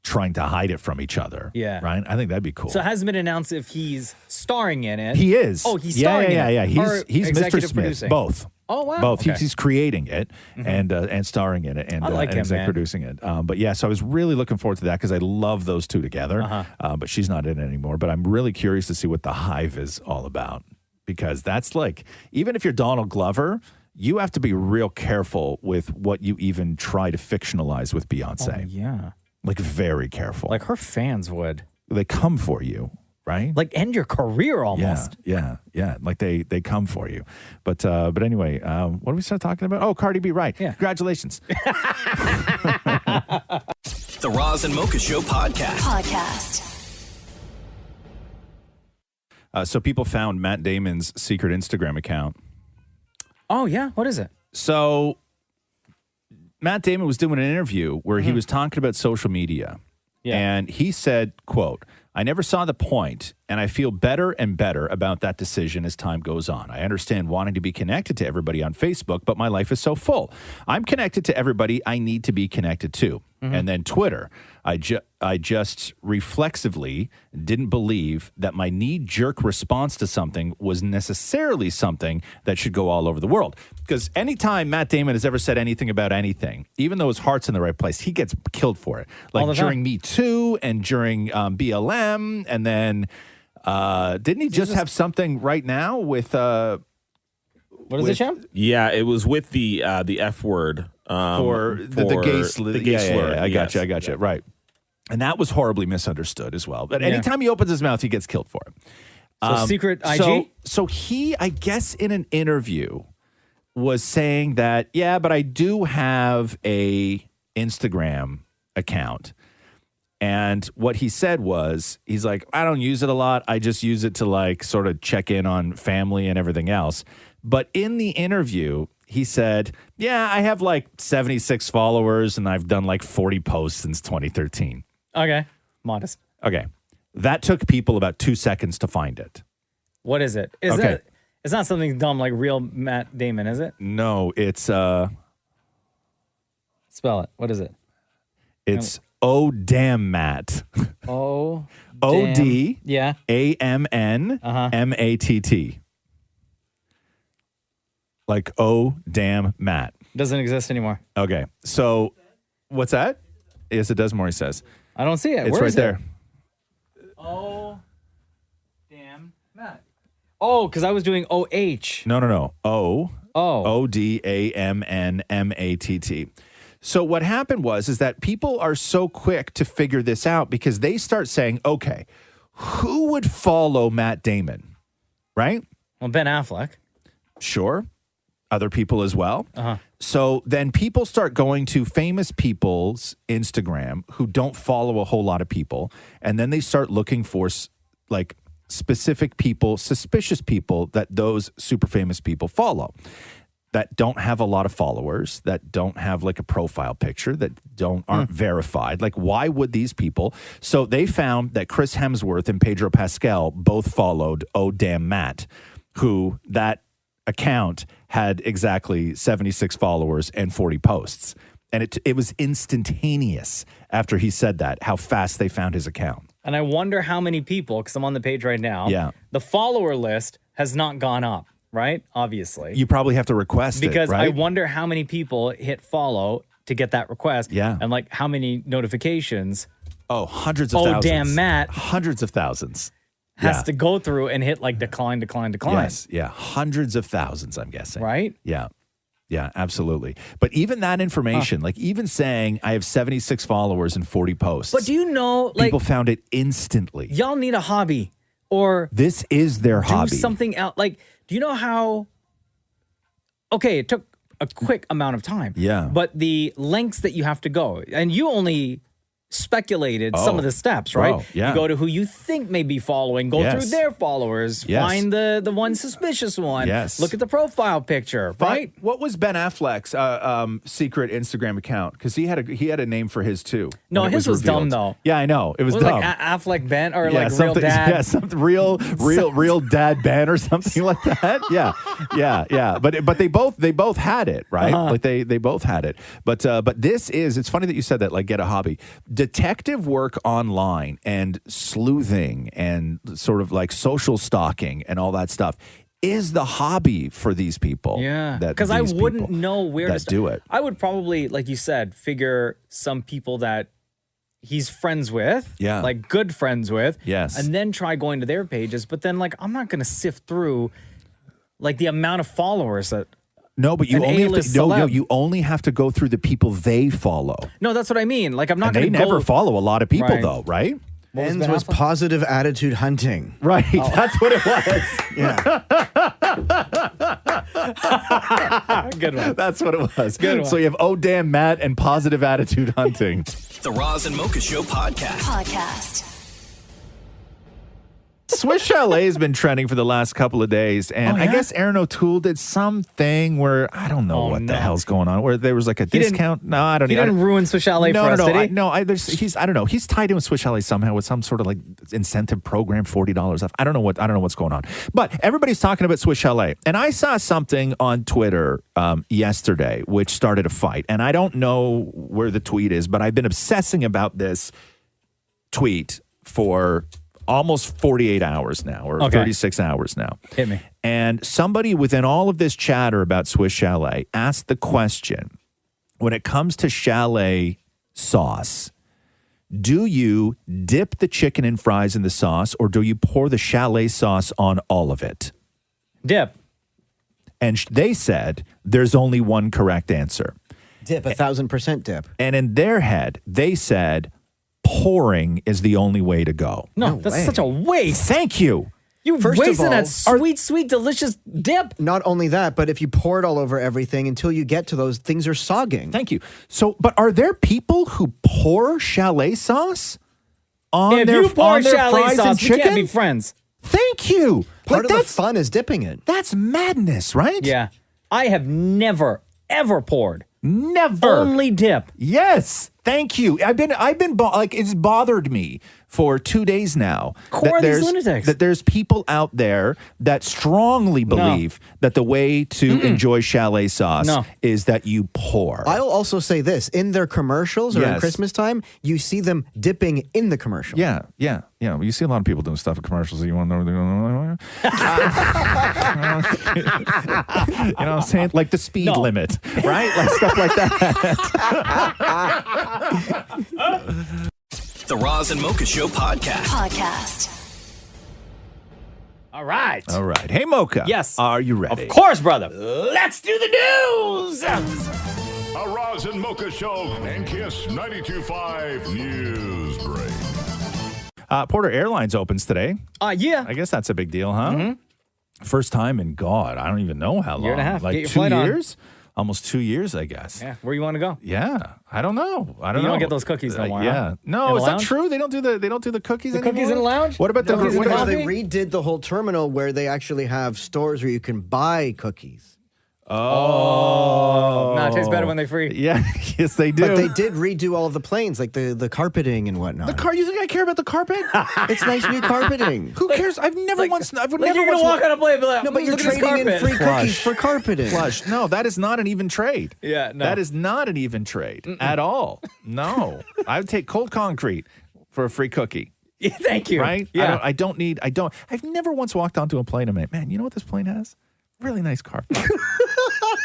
trying to hide it from each other. Yeah. Right. I think that'd be cool. So it hasn't been announced if he's starring in it. He is. Oh, he's starring in it. Yeah. Or He's Mr. executive Smith. producing. Both. Oh, wow. Both. Okay. He's creating it and starring in it and, I like and him, exec man. producing it. But yeah, so I was really looking forward to that because I love those two together. But she's not in it anymore. But I'm really curious to see what The Hive is all about because that's like, even if you're Donald Glover, you have to be real careful with what you even try to fictionalize with Beyonce. Oh, yeah. Like very careful. Like her fans would. They come for you. Right? Like end your career almost. Yeah. Like they come for you. But anyway, what did we start talking about? Oh, Cardi B, right. Yeah. Congratulations. The Roz and Mocha Show podcast. So people found Matt Damon's secret Instagram account. Oh, yeah? What is it? So Matt Damon was doing an interview where he was talking about social media. Yeah. And he said, quote, I never saw the point, and I feel better and better about that decision as time goes on. I understand wanting to be connected to everybody on Facebook, but my life is so full. I'm connected to everybody I need to be connected to. And then Twitter, I just reflexively didn't believe that my knee-jerk response to something was necessarily something that should go all over the world. Because anytime Matt Damon has ever said anything about anything, even though his heart's in the right place, he gets killed for it. All Like the time. during Me Too and during BLM, and then didn't he just have something right now with What is it, Champ? Yeah, it was with the F word. for the gay slur. The gay slur. I got you. Right. And that was horribly misunderstood as well. But anytime he opens his mouth, he gets killed for it. So secret IG? So he, I guess, in an interview was saying that, yeah, but I do have a Instagram account. And what he said was, he's like, I don't use it a lot. I just use it to like sort of check in on family and everything else. But in the interview, he said, yeah, I have like 76 followers and I've done like 40 posts since 2013. Okay. Modest. Okay. That took people about 2 seconds to find it. What is it? Is Okay. it? It's not something dumb like real Matt Damon, is it? No, it's Spell it. What is it? it's Oh Damn Matt. Oh. OD Yeah. AMN MATT. Like Oh Damn Matt. Doesn't exist anymore. Okay. So what's that? Yes, it does, Maury says. I don't see it. It's Where right is there. Oh, damn Matt. Oh, because I was doing OH. No. O. Oh. ODAMNMATT. So what happened is that people are so quick to figure this out because they start saying, okay, who would follow Matt Damon? Right? Well, Ben Affleck. Sure. Other people as well. Uh-huh. So then people start going to famous people's Instagram who don't follow a whole lot of people. And then they start looking for like specific people, suspicious people that those super famous people follow that don't have a lot of followers, that don't have like a profile picture, that aren't verified. Like, why would these people? So they found that Chris Hemsworth and Pedro Pascal both followed Oh Damn Matt, who that account had exactly 76 followers and 40 posts. And it was instantaneous after he said that, how fast they found his account. And I wonder how many people, because I'm on the page right now. Yeah. The follower list has not gone up, right? Obviously. You probably have to request because it, right? I wonder how many people hit follow to get that request. Yeah. And like how many notifications. Oh, hundreds of thousands. Oh, damn Matt. Hundreds of thousands. Has to go through and hit like decline. Yes, yeah. Hundreds of thousands, I'm guessing. Right? Yeah. Yeah, absolutely. But even that information, like even saying I have 76 followers and 40 posts. But do you know, like, people found it instantly. Y'all need a hobby or this is their hobby. Do something else. Like, do you know how? Okay, it took a quick amount of time. Yeah. But the lengths that you have to go, and you only speculated some of the steps, right? Oh, yeah. You go to who you think may be following, go Yes. through their followers, Yes. find the one suspicious one, Yes. look at the profile picture, right? What was Ben Affleck's secret Instagram account? Because he had a name for his too. No, when it his was dumb, revealed. though. Yeah, I know. It was Was it dumb. like Affleck Ben or Yeah, like real something- dad? Yeah, something real dad Ben or something like that. Yeah. But they both had it, right? Uh-huh. Like they both had it. But it's funny that you said that. Like, get a hobby. Detective work online and sleuthing and sort of like social stalking and all that stuff is the hobby for these people. Yeah, that because I these wouldn't people know where that to start. do it. I would probably, like you said, figure some people that he's friends with, Yeah. like good friends with, Yes. and then try going to their pages. But then, like, I'm not going to sift through like the amount of followers that. No, but you an only have A-list to, celeb. you only have to go through the people they follow. No, that's what I mean. Like, I'm not And going they to never follow a lot of people, Right. though, right? Ben's was positive attitude hunting. Right, that's what it was. Yeah. Good one. That's what it was. Good one. So you have oh damn Matt and positive attitude hunting. The Roz and Mocha Show podcast. Swiss Chalet has been trending for the last couple of days, and I guess Aaron O'Toole did something where I don't know what the hell's going on. Where there was like a discount. No, I don't. He didn't ruin Swiss Chalet No, for us, no, did he? I don't know. He's tied in with Swiss Chalet somehow with some sort of like incentive program, $40 off. I don't know what's going on. But everybody's talking about Swiss Chalet, and I saw something on Twitter yesterday which started a fight, and I don't know where the tweet is, but I've been obsessing about this tweet for almost 48 hours now, or 36 hours now. Hit me. And somebody within all of this chatter about Swiss Chalet asked the question, when it comes to chalet sauce, do you dip the chicken and fries in the sauce, or do you pour the chalet sauce on all of it? Dip. And they said there's only one correct answer. Dip, 1,000% dip. And in their head, they said pouring is the only way to go. No, that's such a waste. Thank you. You First of wasted all, that sweet, delicious dip. Not only that, but if you pour it all over everything until you get to those, things are sogging. Thank you. So, but are there people who pour chalet sauce on If their, you pour on their chalet fries and sauce, we chicken? can't be friends. Thank you. Part Like, of the that's fun is dipping it. That's madness, right? Yeah. I have never, ever poured. Never. Only dip. Yes. Thank you. I've been like, it's bothered me for 2 days now. Who are these there's- lunatics? That there's people out there that strongly believe that the way to enjoy chalet sauce is that you pour. I'll also say this. In their commercials or in Yes. Christmas time, you see them dipping in the commercial. Yeah. Well, you see a lot of people doing stuff in commercials. You want to know? You know what I'm saying? Like the speed limit, right? Like stuff like that. The Roz and Mocha Show podcast. All right. All right. Hey, Mocha. Yes. Are you ready? Of course, brother. Let's do the news. A Roz and Mocha Show and Kiss 92.5 News Break. Porter Airlines opens today. Yeah. I guess that's a big deal, huh? Mm-hmm. First time in God, I don't even know how long. Year and a half. Like Get your 2 flight on. years? Almost 2 years, I guess. Yeah. Where you want to go? Yeah, I don't know. I don't You know. don't get those cookies no more, Yeah, huh? no, In is the that lounge? true? They don't do the cookies. The anymore? cookies in the lounge? What about the Cookies in the Because coffee? they redid the whole terminal where they actually have stores where you can buy cookies. Oh, No, it tastes better when they're free. Yeah, yes, they do. But they did redo all of the planes, like the carpeting and whatnot. The car. You think I care about the carpet? It's nice new carpeting. Who cares? I've never once. I've Like never you're once. gonna walk on a plane and be like, No, but you're look at this trading in carpet. free cookies for carpeting. Flush. No, that is not an even trade. Yeah, no. That is not an even trade at all. No, I would take cold concrete for a free cookie. Yeah, thank you. Right? Yeah. I've never once walked onto a plane and went, man, you know what this plane has? Really nice carpet.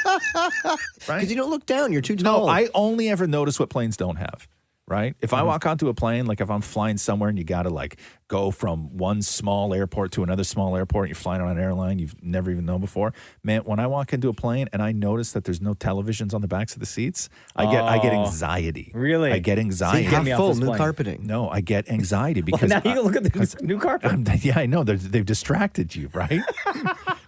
Right? Because you don't look down, you're too tall. No, I only ever notice what planes don't have. Right? If I walk onto a plane, like if I'm flying somewhere and you got to like go from one small airport to another small airport, and you're flying on an airline you've never even known before. Man, when I walk into a plane and I notice that there's no televisions on the backs of the seats, I get anxiety. Really? I get anxiety. See, half me off full, this new plane. carpeting. No, I get anxiety because Now you can look at the new carpet. yeah, I know they've distracted you, right?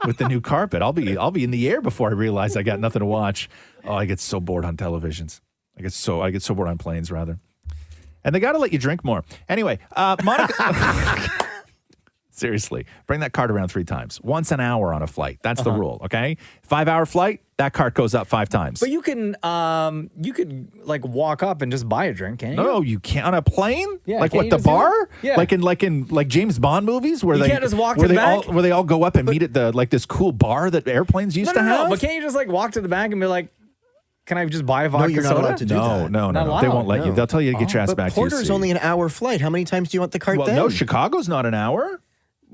With the new carpet, I'll be in the air before I realize I got nothing to watch. Oh, I get so bored on televisions. I get so bored on planes rather. And they got to let you drink more. Anyway, Monica... Seriously, bring that cart around 3 times. Once an hour on a flight. That's the rule, okay? 5-hour flight, that cart goes up 5 times. But you could like walk up and just buy a drink, can't you? No, you can't on a plane. Yeah, like can't what you the just do bar? that? Yeah. Like in James Bond movies where You they can't just walk to where the they back? all where they all go up and meet at the like this cool bar that airplanes used to have. No, but can't you just like walk to the back and be like, can I just buy a vodka you're not soda? allowed to do that. No. Not They allowed, won't let you. no. They'll tell you to get your ass But back to your Porter's seat. only an hour flight. How many times do you want the cart Well, then? no, Chicago's not an hour.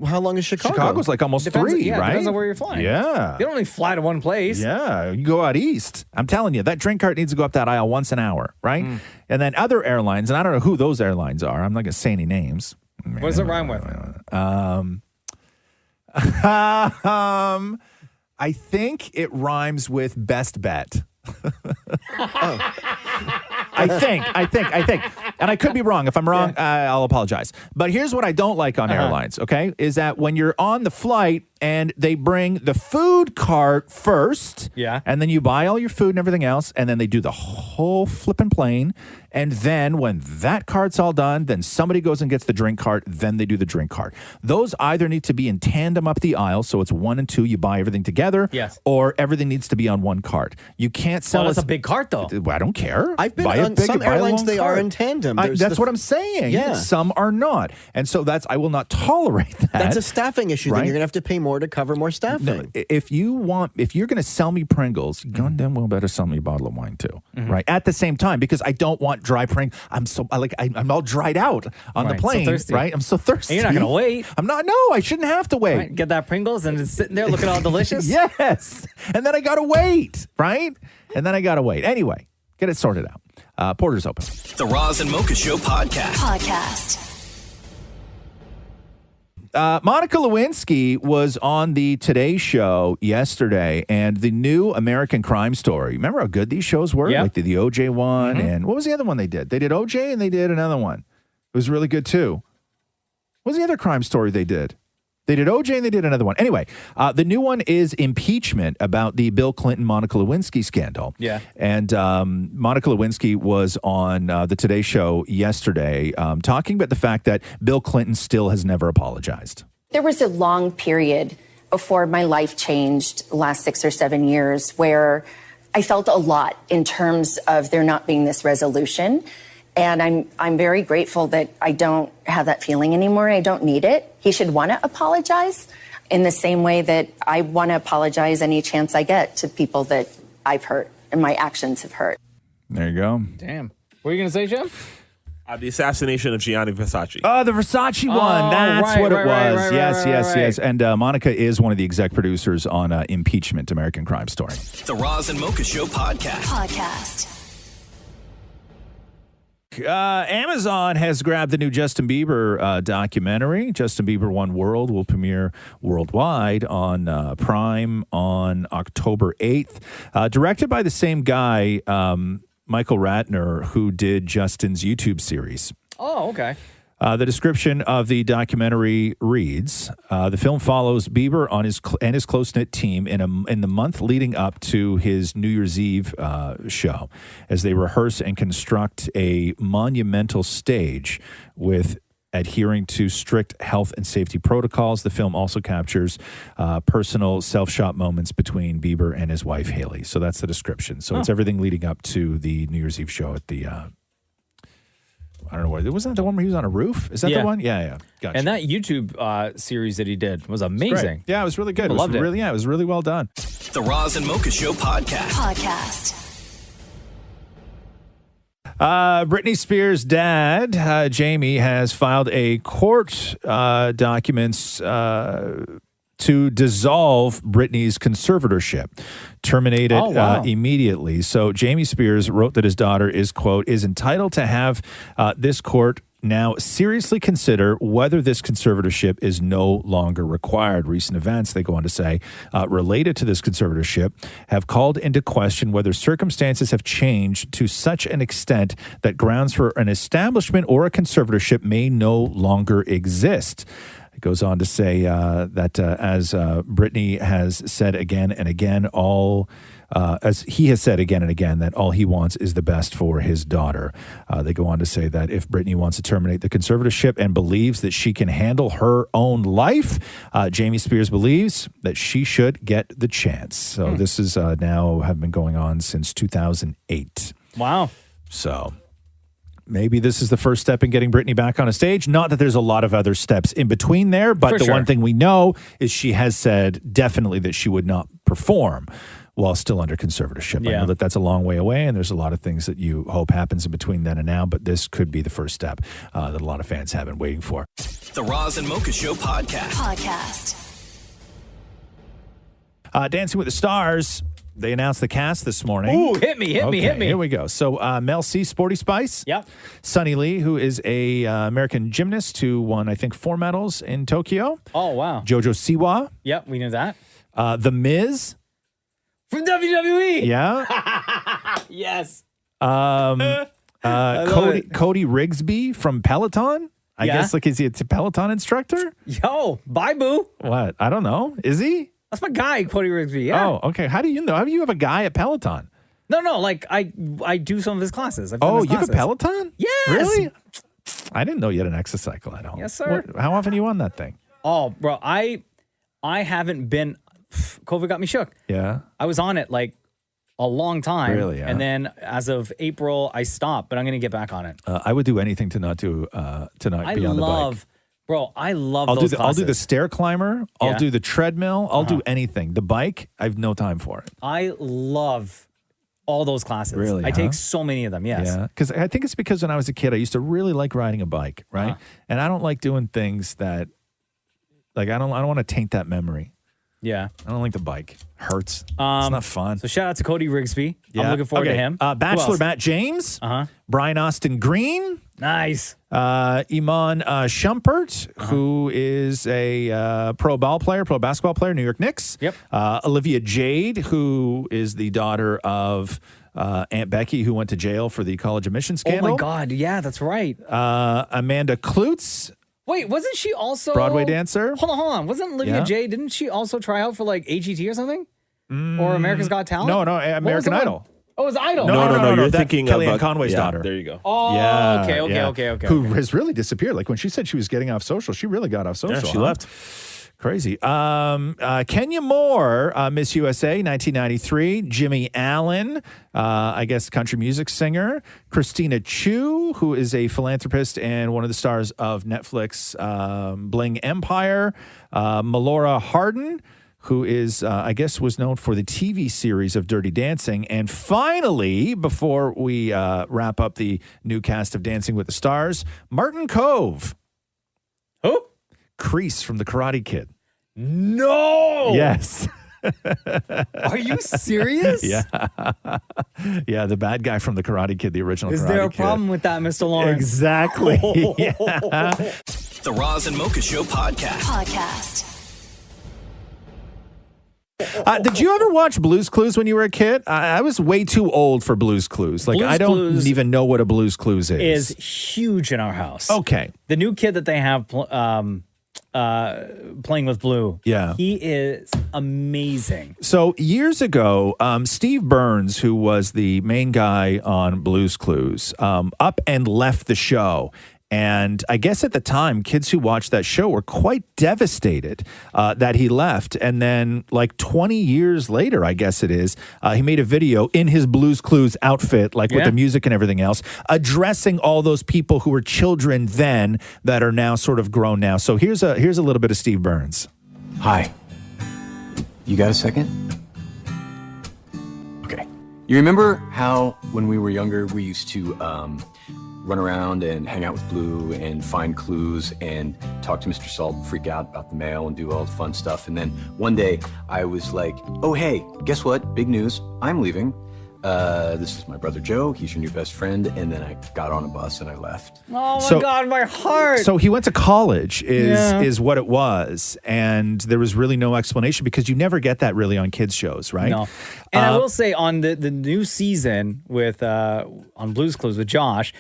How long is Chicago? Chicago's like almost Depends, 3, yeah, right? depends on where you're flying. Yeah. You don't only fly to one place. Yeah, you go out east. I'm telling you, that drink cart needs to go up that aisle once an hour, right? And then other airlines, and I don't know who those airlines are. I'm not going to say any names. What does it rhyme with? I think it rhymes with best bet. I think. And I could be wrong. If I'm wrong, I'll apologize. But here's what I don't like on airlines, okay? Is that when you're on the flight and they bring the food cart first, and then you buy all your food and everything else, and then they do the whole flipping plane. And then when that cart's all done, then somebody goes and gets the drink cart, then they do the drink cart. Those either need to be in tandem up the aisle, so it's 1 and 2, you buy everything together, or everything needs to be on one cart. You can't sell it's a big cart, though. I don't care. I've been Buy a on big- some buy a airlines, long they are cart. in tandem. That's what I'm saying. Yeah. Some are not. And so I will not tolerate that. That's a staffing issue. Right? Then you're going to have to pay more to cover more staffing. No, if you're going to sell me Pringles, you goddamn well better sell me a bottle of wine too, right? At the same time, because I don't want dry Pringles. I'm all dried out on the Right, so plane, thirsty. right? I'm so thirsty. And you're not going to wait. I'm not. No, I shouldn't have to wait. Right, get that Pringles and it's sitting there looking all delicious. Yes, and then I got to wait, right? And then I got to wait. Anyway, get it sorted out. Porter's open. The Roz and Mocha Show podcast. Monica Lewinsky was on the Today Show yesterday, and the new American Crime Story. Remember how good these shows were? Like the OJ one, and what was the other one they did? They did OJ, and they did another one. It was really good too. What was the other crime story they did? They did OJ and they did another one. Anyway, the new one is impeachment about the Bill Clinton-Monica Lewinsky scandal. Yeah. And Monica Lewinsky was on the Today Show yesterday talking about the fact that Bill Clinton still has never apologized. There was a long period before my life changed, the last 6 or 7 years, where I felt a lot in terms of there not being this resolution. And I'm very grateful that I don't have that feeling anymore. I don't need it. He should want to apologize in the same way that I want to apologize any chance I get to people that I've hurt and my actions have hurt. There you go. Damn. What are you going to say, Jeff? The assassination of Gianni Versace. Oh, the Versace one. That's what it was. Yes. And Monica is one of the exec producers on Impeachment, American Crime Story. The Roz and Mocha Show podcast. Amazon has grabbed the new Justin Bieber documentary. Justin Bieber One World will premiere worldwide on Prime on October 8th. Directed by the same guy, Michael Ratner, who did Justin's YouTube series. Oh, okay. The description of the documentary reads, the film follows Bieber and his close-knit team in the month leading up to his New Year's Eve show as they rehearse and construct a monumental stage with adhering to strict health and safety protocols. The film also captures personal self-shot moments between Bieber and his wife, Haley. So that's the description. So it's everything leading up to the New Year's Eve show at the... I don't know where. Wasn't that the one where he was on a roof? Is that the one? Yeah. Gotcha. And that YouTube series that he did was amazing. Yeah, it was really good. I loved it. Really, it was really well done. The Roz and Mocha Show podcast. Britney Spears' dad, Jamie, has filed a court documents to dissolve Britney's conservatorship, terminate it immediately. So Jamie Spears wrote that his daughter is, quote, is entitled to have this court now seriously consider whether this conservatorship is no longer required. Recent events, they go on to say, related to this conservatorship have called into question whether circumstances have changed to such an extent that grounds for an establishment or a conservatorship may no longer exist. It goes on to say that as Britney has said again and again, as he has said again and again, that all he wants is the best for his daughter. They go on to say that if Britney wants to terminate the conservatorship and believes that she can handle her own life, Jamie Spears believes that she should get the chance. So this is now have been going on since 2008. Wow. So maybe this is the first step in getting Britney back on a stage. Not that there's a lot of other steps in between there, but the one thing we know is she has said definitely that she would not perform while still under conservatorship. I know that that's a long way away, and there's a lot of things that you hope happens in between then and now, but this could be the first step that a lot of fans have been waiting for. The Roz and Mocha Show podcast. Dancing with the Stars, they announced the cast this morning. Ooh, hit me. Here we go. So Mel C, Sporty Spice. Yep. Sunny Lee, who is a American gymnast who won, I think, 4 medals in Tokyo. Oh, wow. Jojo Siwa. Yep, we knew that. The Miz. From WWE. Yeah. Yes. Cody Rigsby from Peloton. I guess, is he a Peloton instructor? Yo, bye, boo. What? I don't know. Is he? That's my guy, Cody Rigsby. Yeah. Oh, okay. How do you know? How do you have a guy at Peloton? No. Like I do some of his classes. You have a Peloton? Yes. Really? I didn't know you had an exocycle at home. Yes, sir. How often are you on that thing? Oh, bro, I haven't been. COVID got me shook. Yeah. I was on it like a long time. Really? Yeah. And then as of April, I stopped, but I'm going to get back on it. I would do anything to not be on the bike. Bro, I love I'll those do classes. I'll do the stair climber. I'll do the treadmill. I'll do anything. The bike, I have no time for it. I love all those classes. Really? I take so many of them, yes. Yeah. Because I think it's because when I was a kid, I used to really like riding a bike, right? And I don't like doing things that, I don't want to taint that memory. Yeah. I don't like the bike. Hurts. It's not fun. So shout out to Cody Rigsby. Yeah. I'm looking forward to him. Bachelor Matt James. Brian Austin Green. Nice. Iman Shumpert, who is a pro basketball player, New York Knicks. Yep. Olivia Jade, who is the daughter of Aunt Becky, who went to jail for the college admission scandal. Oh my God. Yeah, that's right. Amanda Klutz. Wait, wasn't she also Broadway dancer? Hold on. Wasn't Olivia Jade? Didn't she also try out for like AGT or something? Or America's Got Talent? No, American Idol. Oh, it was Idol. No. You're That's thinking Kellyanne of Conway's daughter. There you go. Oh, Yeah, okay. Who has really disappeared. Like when she said she was getting off social, she really got off social. Yeah, she left. Crazy. Kenya Moore, Miss USA, 1993. Jimmy Allen, I guess country music singer. Christina Chu, who is a philanthropist and one of the stars of Netflix Bling Empire. Melora Hardin, who is, I guess, was known for the TV series of Dirty Dancing. And finally, before we wrap up the new cast of Dancing with the Stars, Martin Kove. Who? Kreese from The Karate Kid. No! Yes. Are you serious? Yeah. Yeah, the bad guy from The Karate Kid, the original Karate Kid. Is there a problem with that, Mr. Lawrence? Exactly. Yeah. The Roz and Mocha Show podcast. Did you ever watch Blue's Clues when you were a kid? I was way too old for Blue's Clues. Like, Blue's I don't Clues even know what a Blue's Clues is. Is huge in our house. Okay. The new kid that they have playing with Blue. Yeah. He is amazing. So years ago, Steve Burns, who was the main guy on Blue's Clues, up and left the show. And I guess at the time, kids who watched that show were quite devastated that he left. And then like 20 years later, I guess it is, he made a video in his Blue's Clues outfit, like with the music and everything else, addressing all those people who were children then that are now sort of grown now. So here's a little bit of Steve Burns. Hi. You got a second? Okay. You remember how when we were younger, we used to run around and hang out with Blue and find clues and talk to Mr. Salt and freak out about the mail and do all the fun stuff. And then one day I was like, oh, hey, guess what? Big news. I'm leaving. This is my brother Joe. He's your new best friend. And then I got on a bus and I left. Oh my God, my heart. So he went to college is what it was. And there was really no explanation because you never get that really on kids shows, right? No. And I will say on the new season with on Blue's Clues with Josh,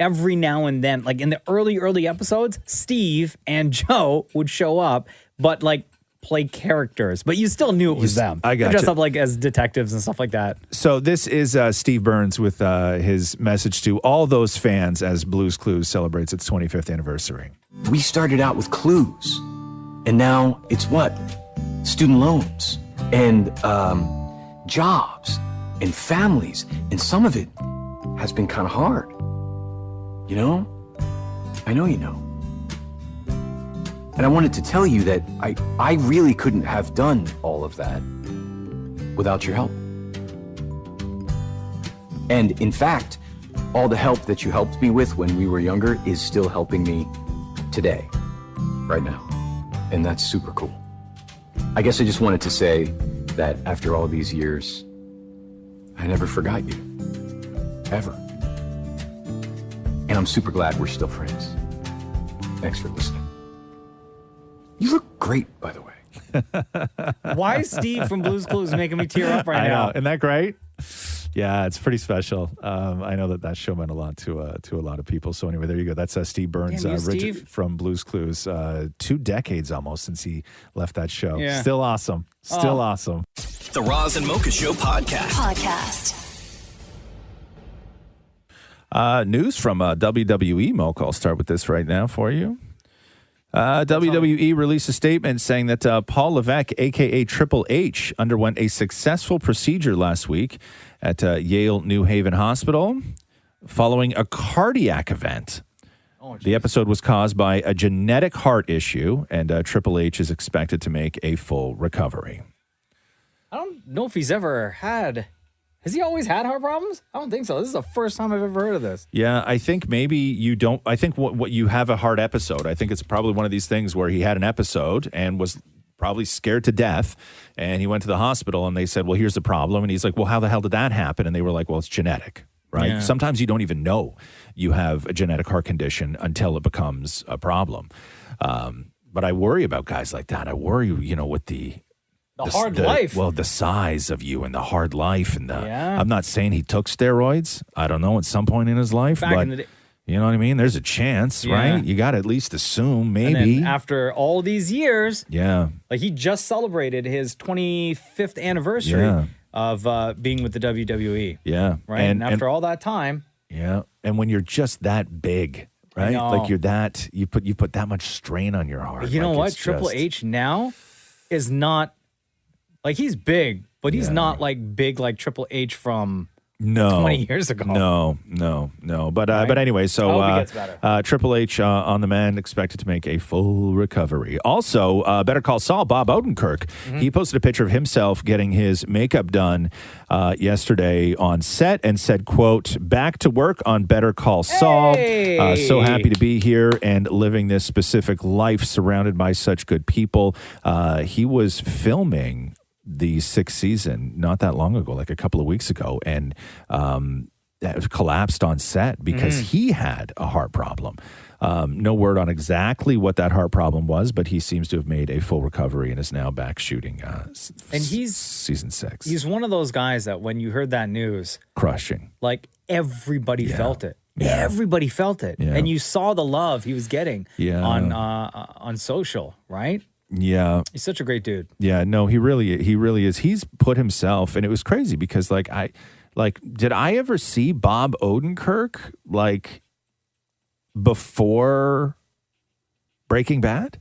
every now and then, like in the early episodes, Steve and Joe would show up, but like play characters. But you still knew it was them. I got They're dressed you. up like as detectives and stuff like that. So this is Steve Burns with his message to all those fans as Blue's Clues celebrates its 25th anniversary. We started out with clues, and now it's what? Student loans and jobs and families, and some of it has been kind of hard. You know? I know you know. And I wanted to tell you that I really couldn't have done all of that without your help. And in fact, all the help that you helped me with when we were younger is still helping me today, right now. And that's super cool. I guess I just wanted to say that after all these years, I never forgot you. Ever. And I'm super glad we're still friends. Thanks for listening. You look great, by the way. Why is Steve from Blue's Clues making me tear up right I now? know. Isn't that great? Yeah, it's pretty special. I know that show meant a lot to a lot of people. So anyway, there you go. That's Steve Burns, Damn you, Richard Steve. from Blue's Clues. 2 decades almost since he left that show. Yeah. Still awesome. Still awesome. The Roz and Mocha Show podcast. News from WWE, Mocha. I'll start with this right now for you. WWE released a statement saying that Paul Levesque, a.k.a. Triple H, underwent a successful procedure last week at Yale New Haven Hospital following a cardiac event. The episode was caused by a genetic heart issue, and Triple H is expected to make a full recovery. I don't know if he's ever had... Has he always had heart problems? I don't think so. This is the first time I've ever heard of this. Yeah, I think maybe you don't. I think what you have a heart episode. I think it's probably one of these things where he had an episode and was probably scared to death, and he went to the hospital and they said, well, here's the problem. And he's like, well, how the hell did that happen? And they were like, well, it's genetic, right? Yeah. Sometimes you don't even know you have a genetic heart condition until it becomes a problem. But I worry about guys like that. I worry, with the hard life. Well, the size of you and the hard life. And Yeah. I'm not saying he took steroids. I don't know, at some point in his life. Back but in the day. you know what I mean? There's a chance, Yeah. right? You got to at least assume, And maybe. then after all these years, Yeah. like he just celebrated his 25th anniversary Yeah. of being with the WWE. Yeah. Right. And after all that time, Yeah. And when you're just that big, I right? know. Like you're that, you put that much strain on your heart. you know Like, what? it's Triple just- H now is not like he's big, but he's not like big like Triple H from No, 20 years ago. No. But Right? but anyway, I so hope he gets better. Triple H on the mend, expected to make a full recovery. Also, Better Call Saul, Bob Odenkirk, Mm-hmm. he posted a picture of himself getting his makeup done yesterday on set and said, "quote Back to work on Better Call Saul. So happy to be here and living this specific life surrounded by such good people." He was filming the 6th season not that long ago, like a couple of weeks ago, and that collapsed on set because he had a heart problem. No word on exactly what that heart problem was, but he seems to have made a full recovery and is now back shooting And he's season 6. He's one of those guys that when you heard that news, Crushing. like everybody felt it. Yeah. Everybody felt it. Yeah. And you saw the love he was getting Yeah. on social, right? Yeah. He's such a great dude. Yeah, no, he really is. He's put himself, and it was crazy because did I ever see Bob Odenkirk like before Breaking Bad?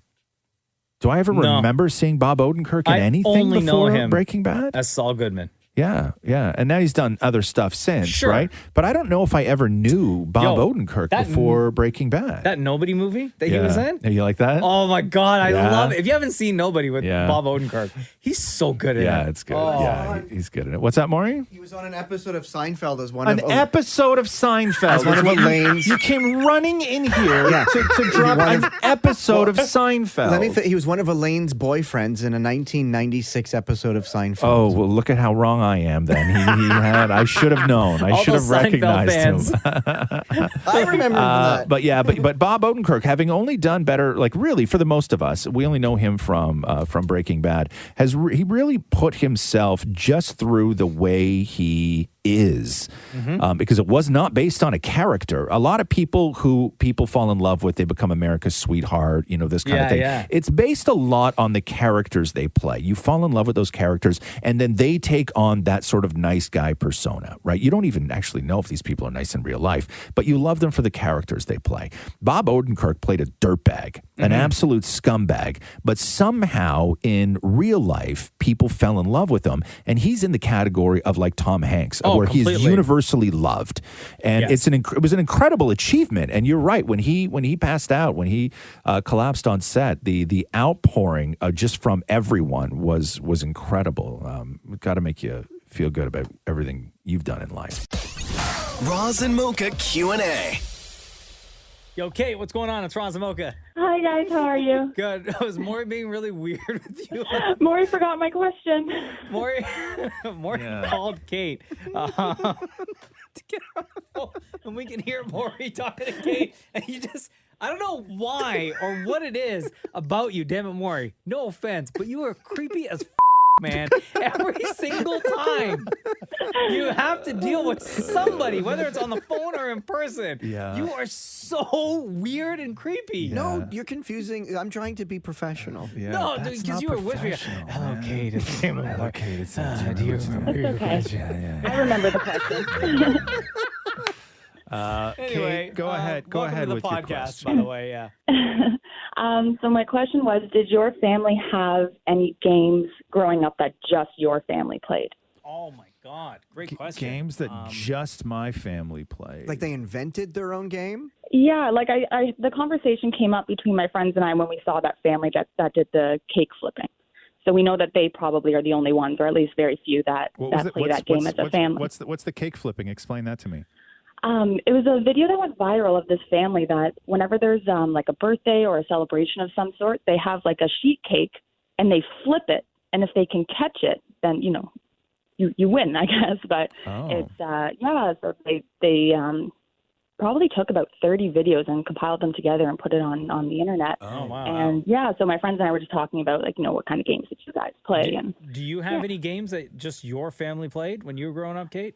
Do I ever No. remember seeing Bob Odenkirk in I anything only know before him Breaking Bad? as Saul Goodman. Yeah. And now he's done other stuff since, Sure. right? But I don't know if I ever knew Bob Yo, Odenkirk that before Breaking Bad. That Nobody movie that he was in? Yeah, you like that? Oh my God, I Yeah. love it. If you haven't seen Nobody with Yeah. Bob Odenkirk, he's so good at it. Yeah, it's good. Oh. Yeah, he's good at it. What's that, Maury? He was on an episode of Seinfeld as one An of episode of Seinfeld. As one of Elaine's. You came running in here Yeah. to drop One an of- episode of Seinfeld. Let me. He was one of Elaine's boyfriends in a 1996 episode of Seinfeld. Oh, well, look at how wrong I am then. He had, I should have known. I All should have those Seinfeld recognized him. I remember that. But yeah, but Bob Odenkirk, having only done better, like really for the most of us, we only know him from Breaking Bad. He really put himself just through the way he is, because it was not based on a character. A lot of people who people fall in love with, they become America's sweetheart, this kind of thing. Yeah. It's based a lot on the characters they play. You fall in love with those characters, and then they take on that sort of nice guy persona, right? You don't even actually know if these people are nice in real life, but you love them for the characters they play. Bob Odenkirk played a dirtbag, an absolute scumbag, but somehow in real life, people fell in love with him, and he's in the category of like Tom Hanks, where completely. he's universally loved, and Yes. it was an incredible achievement. And you're right, when he passed out, when he collapsed on set, the outpouring just from everyone was incredible. Got to make you feel good about everything you've done in life. Roz and Mocha Q&A. Yo, Kate, what's going on? It's Roz and Mocha. Hi, guys. How are you? Good. Was Maury being really weird with you? Maury forgot my question. Maury called Kate to get her on the phone, and we can hear Maury talking to Kate, and you just, I don't know why or what it is about you, damn it, Maury. No offense, but you are creepy as man. Every single time you have to deal with somebody, whether it's on the phone or in person. Yeah. You are so weird and creepy. No, you're confusing. I'm trying to be professional. No, because you were with me. Hello, Kate. It's Damon. Hello, Kate. It's do you remember your question? I remember the question. Anyway, Kate, go ahead. Go welcome ahead to the with your podcast, question. by the way. Yeah. So my question was, did your family have any games growing up that just your family played? Oh my God, great question. Games that just my family played. Like they invented their own game? Yeah, like I the conversation came up between my friends and I when we saw that family that did the cake flipping. So we know that they probably are the only ones, or at least very few that play that game as a family. What's the cake flipping? Explain that to me. It was a video that went viral of this family that whenever there's like a birthday or a celebration of some sort, they have like a sheet cake and they flip it. And if they can catch it, then, you win, I guess. But it's, so they probably took about 30 videos and compiled them together and put it on the internet. Oh, wow. And so my friends and I were just talking about what kind of games did you guys play? Do you have any games that just your family played when you were growing up, Kate?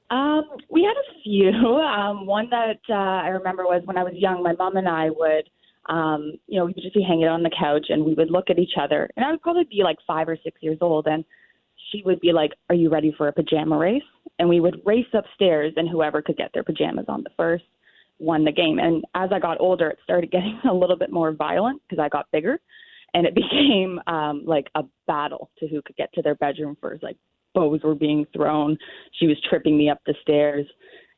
We had a few. One that I remember was when I was young, my mom and I would, we would just be hanging on the couch and we would look at each other. And I would probably be like 5 or 6 years old. And she would be like, "Are you ready for a pajama race?" And we would race upstairs, and whoever could get their pajamas on the first won the game. And as I got older, it started getting a little bit more violent because I got bigger. And it became like a battle to who could get to their bedroom first. Like bows were being thrown. She was tripping me up the stairs.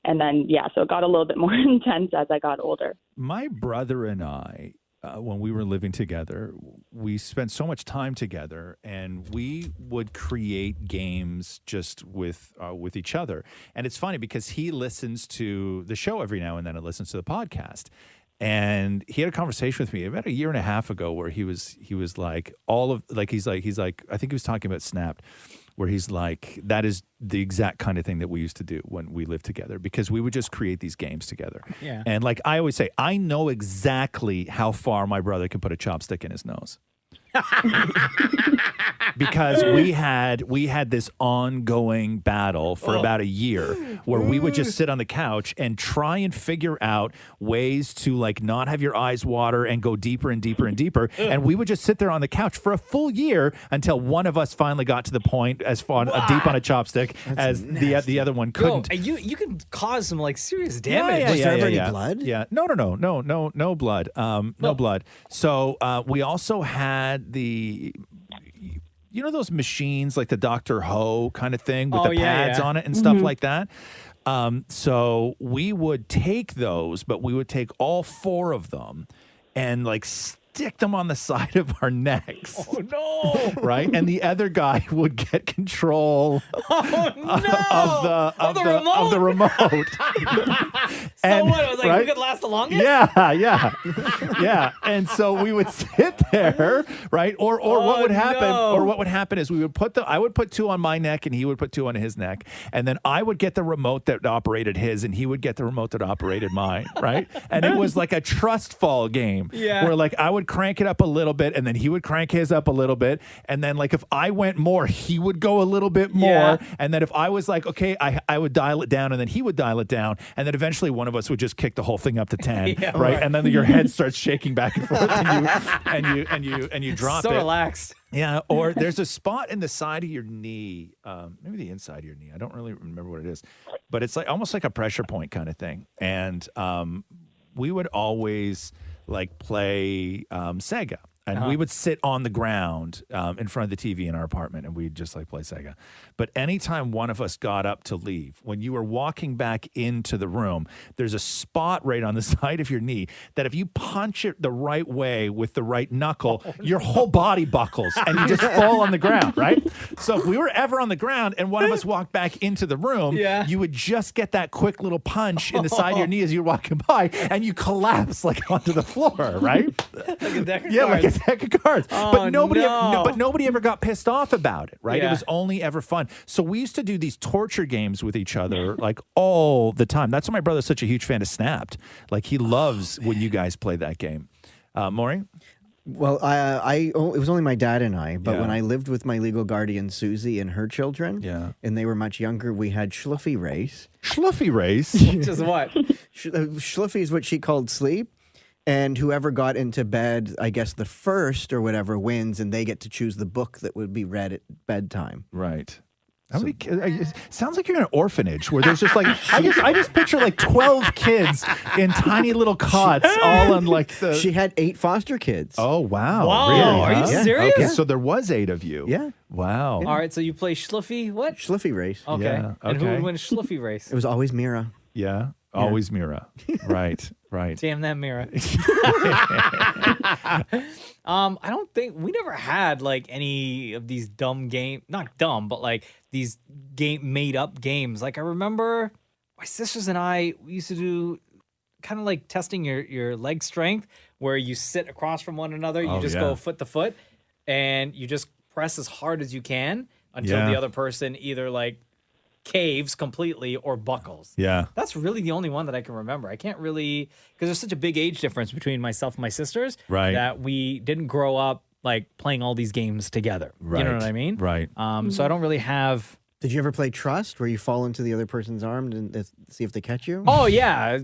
And then, so it got a little bit more intense as I got older. My brother and I, when we were living together, we spent so much time together, and we would create games just with each other. And it's funny because he listens to the show every now and then and listens to the podcast. And he had a conversation with me about a year and a half ago where he was like, he's like, I think he was talking about Snapped, where he's like, that is the exact kind of thing that we used to do when we lived together, because we would just create these games together. Yeah. And like I always say, I know exactly how far my brother can put a chopstick in his nose. Because we had this ongoing battle for about a year where we would just sit on the couch and try and figure out ways to like not have your eyes water and go deeper and deeper and deeper. And we would just sit there on the couch for a full year until one of us finally got to the point as far deep on a chopstick as the other one couldn't. Yo, you can cause some like serious damage. Was there ever any blood? Yeah. No blood. No blood. So we also had those machines like the Dr. Ho kind of thing with the pads on it and stuff like that. So we would take those, but we would take all 4 of them and like stick them on the side of our necks. Oh no! Right, and the other guy would get control of the remote. So what? I was like, right? who could last the longest? Yeah. And so we would sit there, right? Or what would happen? no. Or what would happen is I would put 2 on my neck and he would put 2 on his neck, and then I would get the remote that operated his, and he would get the remote that operated mine, right? And it was like a trust fall game, where like I would crank it up a little bit, and then he would crank his up a little bit, and then like if I went more, he would go a little bit more, and then if I was like, okay, I would dial it down, and then he would dial it down, and then eventually one of us would just kick the whole thing up to 10, right? And then your head starts shaking back and forth, and you drop it. So relaxed. Yeah, or there's a spot in the side of your knee, maybe the inside of your knee. I don't really remember what it is, but it's like almost like a pressure point kind of thing. And we would always like play Sega. And we would sit on the ground in front of the TV in our apartment, and we'd just like play Sega. But anytime one of us got up to leave, when you were walking back into the room, there's a spot right on the side of your knee that if you punch it the right way with the right knuckle, your whole body buckles and you just fall on the ground, right? So if we were ever on the ground and one of us walked back into the room, you would just get that quick little punch in the side of your knee as you're walking by, and you collapse like onto the floor, right? Like a deck of Yeah, cards. like a deck of cards. But nobody, no. but nobody ever got pissed off about it, right? Yeah. It was only ever fun. So we used to do these torture games with each other like all the time. That's why my brother's such a huge fan of Snapped. Like he loves when you guys play that game. Maury? Well, it was only my dad and I, but when I lived with my legal guardian, Susie, and her children, and they were much younger, we had Schluffy Race. Schluffy Race? Which is what? Schluffy is what she called sleep. And whoever got into bed, I guess the first or whatever, wins, and they get to choose the book that would be read at bedtime. Right. How many kids? Sounds like you're in an orphanage where there's just like I just picture like 12 kids in tiny little cots, all on like the. She had 8 foster kids. Oh wow! Wow, really? are you Huh? serious? Okay, so there was 8 of you. Yeah. Wow. All right, so you play Schluffy what? Schluffy Race. Okay. Yeah, And who okay. would win Schluffy Race? It was always Mira. Yeah. Always Mira. Right. Right. Damn that mirror. I don't think we never had like any of these dumb game, not dumb, but like these made up games. Like I remember my sisters and I, we used to do kind of like testing your leg strength, where you sit across from one another, you just go foot to foot, and you just press as hard as you can until the other person either like caves completely or buckles. Yeah. That's really the only one that I can remember. I can't really, because there's such a big age difference between myself and my sisters, Right. that we didn't grow up like playing all these games together. Right. You know what I mean? Right. So I don't really have. Did you ever play Trust, where you fall into the other person's arm and see if they catch you? Oh yeah.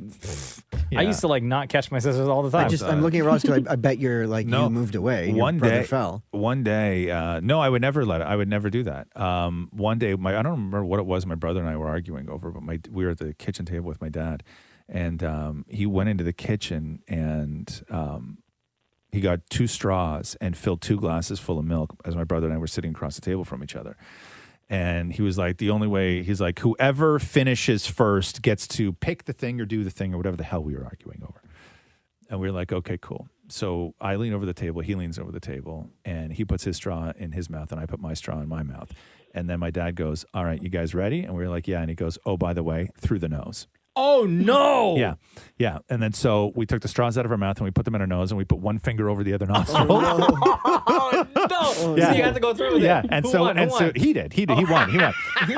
Yeah. I used to like not catch my sisters all the time. I'm looking at Ross because I bet you're like you moved away. Your One brother day, fell. One day, no, I would never let it. I would never do that. One day, I don't remember what it was. My brother and I were arguing over, but we were at the kitchen table with my dad, and he went into the kitchen and he got 2 straws and filled 2 glasses full of milk as my brother and I were sitting across the table from each other. And he was like, the only way, he's like, whoever finishes first gets to pick the thing or do the thing or whatever the hell we were arguing over. And we were like, okay, cool. So I lean over the table, he leans over the table, and he puts his straw in his mouth, and I put my straw in my mouth. And then my dad goes, all right, you guys ready? And we were like, yeah. And he goes, oh, by the way, through the nose. Oh no! Yeah, yeah. And then so we took the straws out of our mouth and we put them in our nose, and we put one finger over the other nostril. Oh no! Yeah. So you had to go through with it. Yeah, and Who so won? Who so won? he did. He won.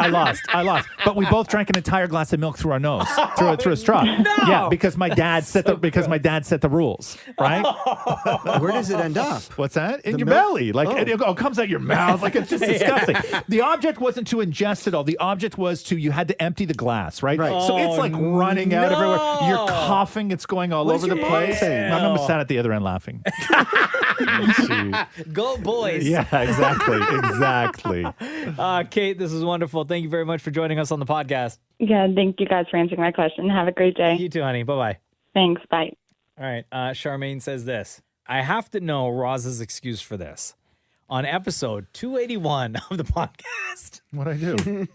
I lost. But we both drank an entire glass of milk through our nose, through a straw. No! Yeah, because my dad set my dad set the rules, right? Where does it end up? What's that? In The your milk? belly. Like it comes out your mouth. Like it's just disgusting. The object wasn't to ingest it all. The object was you had to empty the glass, right? So it's like running out everywhere. You're coughing. It's going all over the place. My mom sat at the other end laughing. Go boys! Yeah, exactly. Kate, this is wonderful. Thank you very much for joining us on the podcast. Yeah, thank you guys for answering my question. Have a great day. You too, honey. Bye bye. Thanks. Bye. All right. Charmaine says this. I have to know Roz's excuse for this. On episode 281 of the podcast. What'd I do?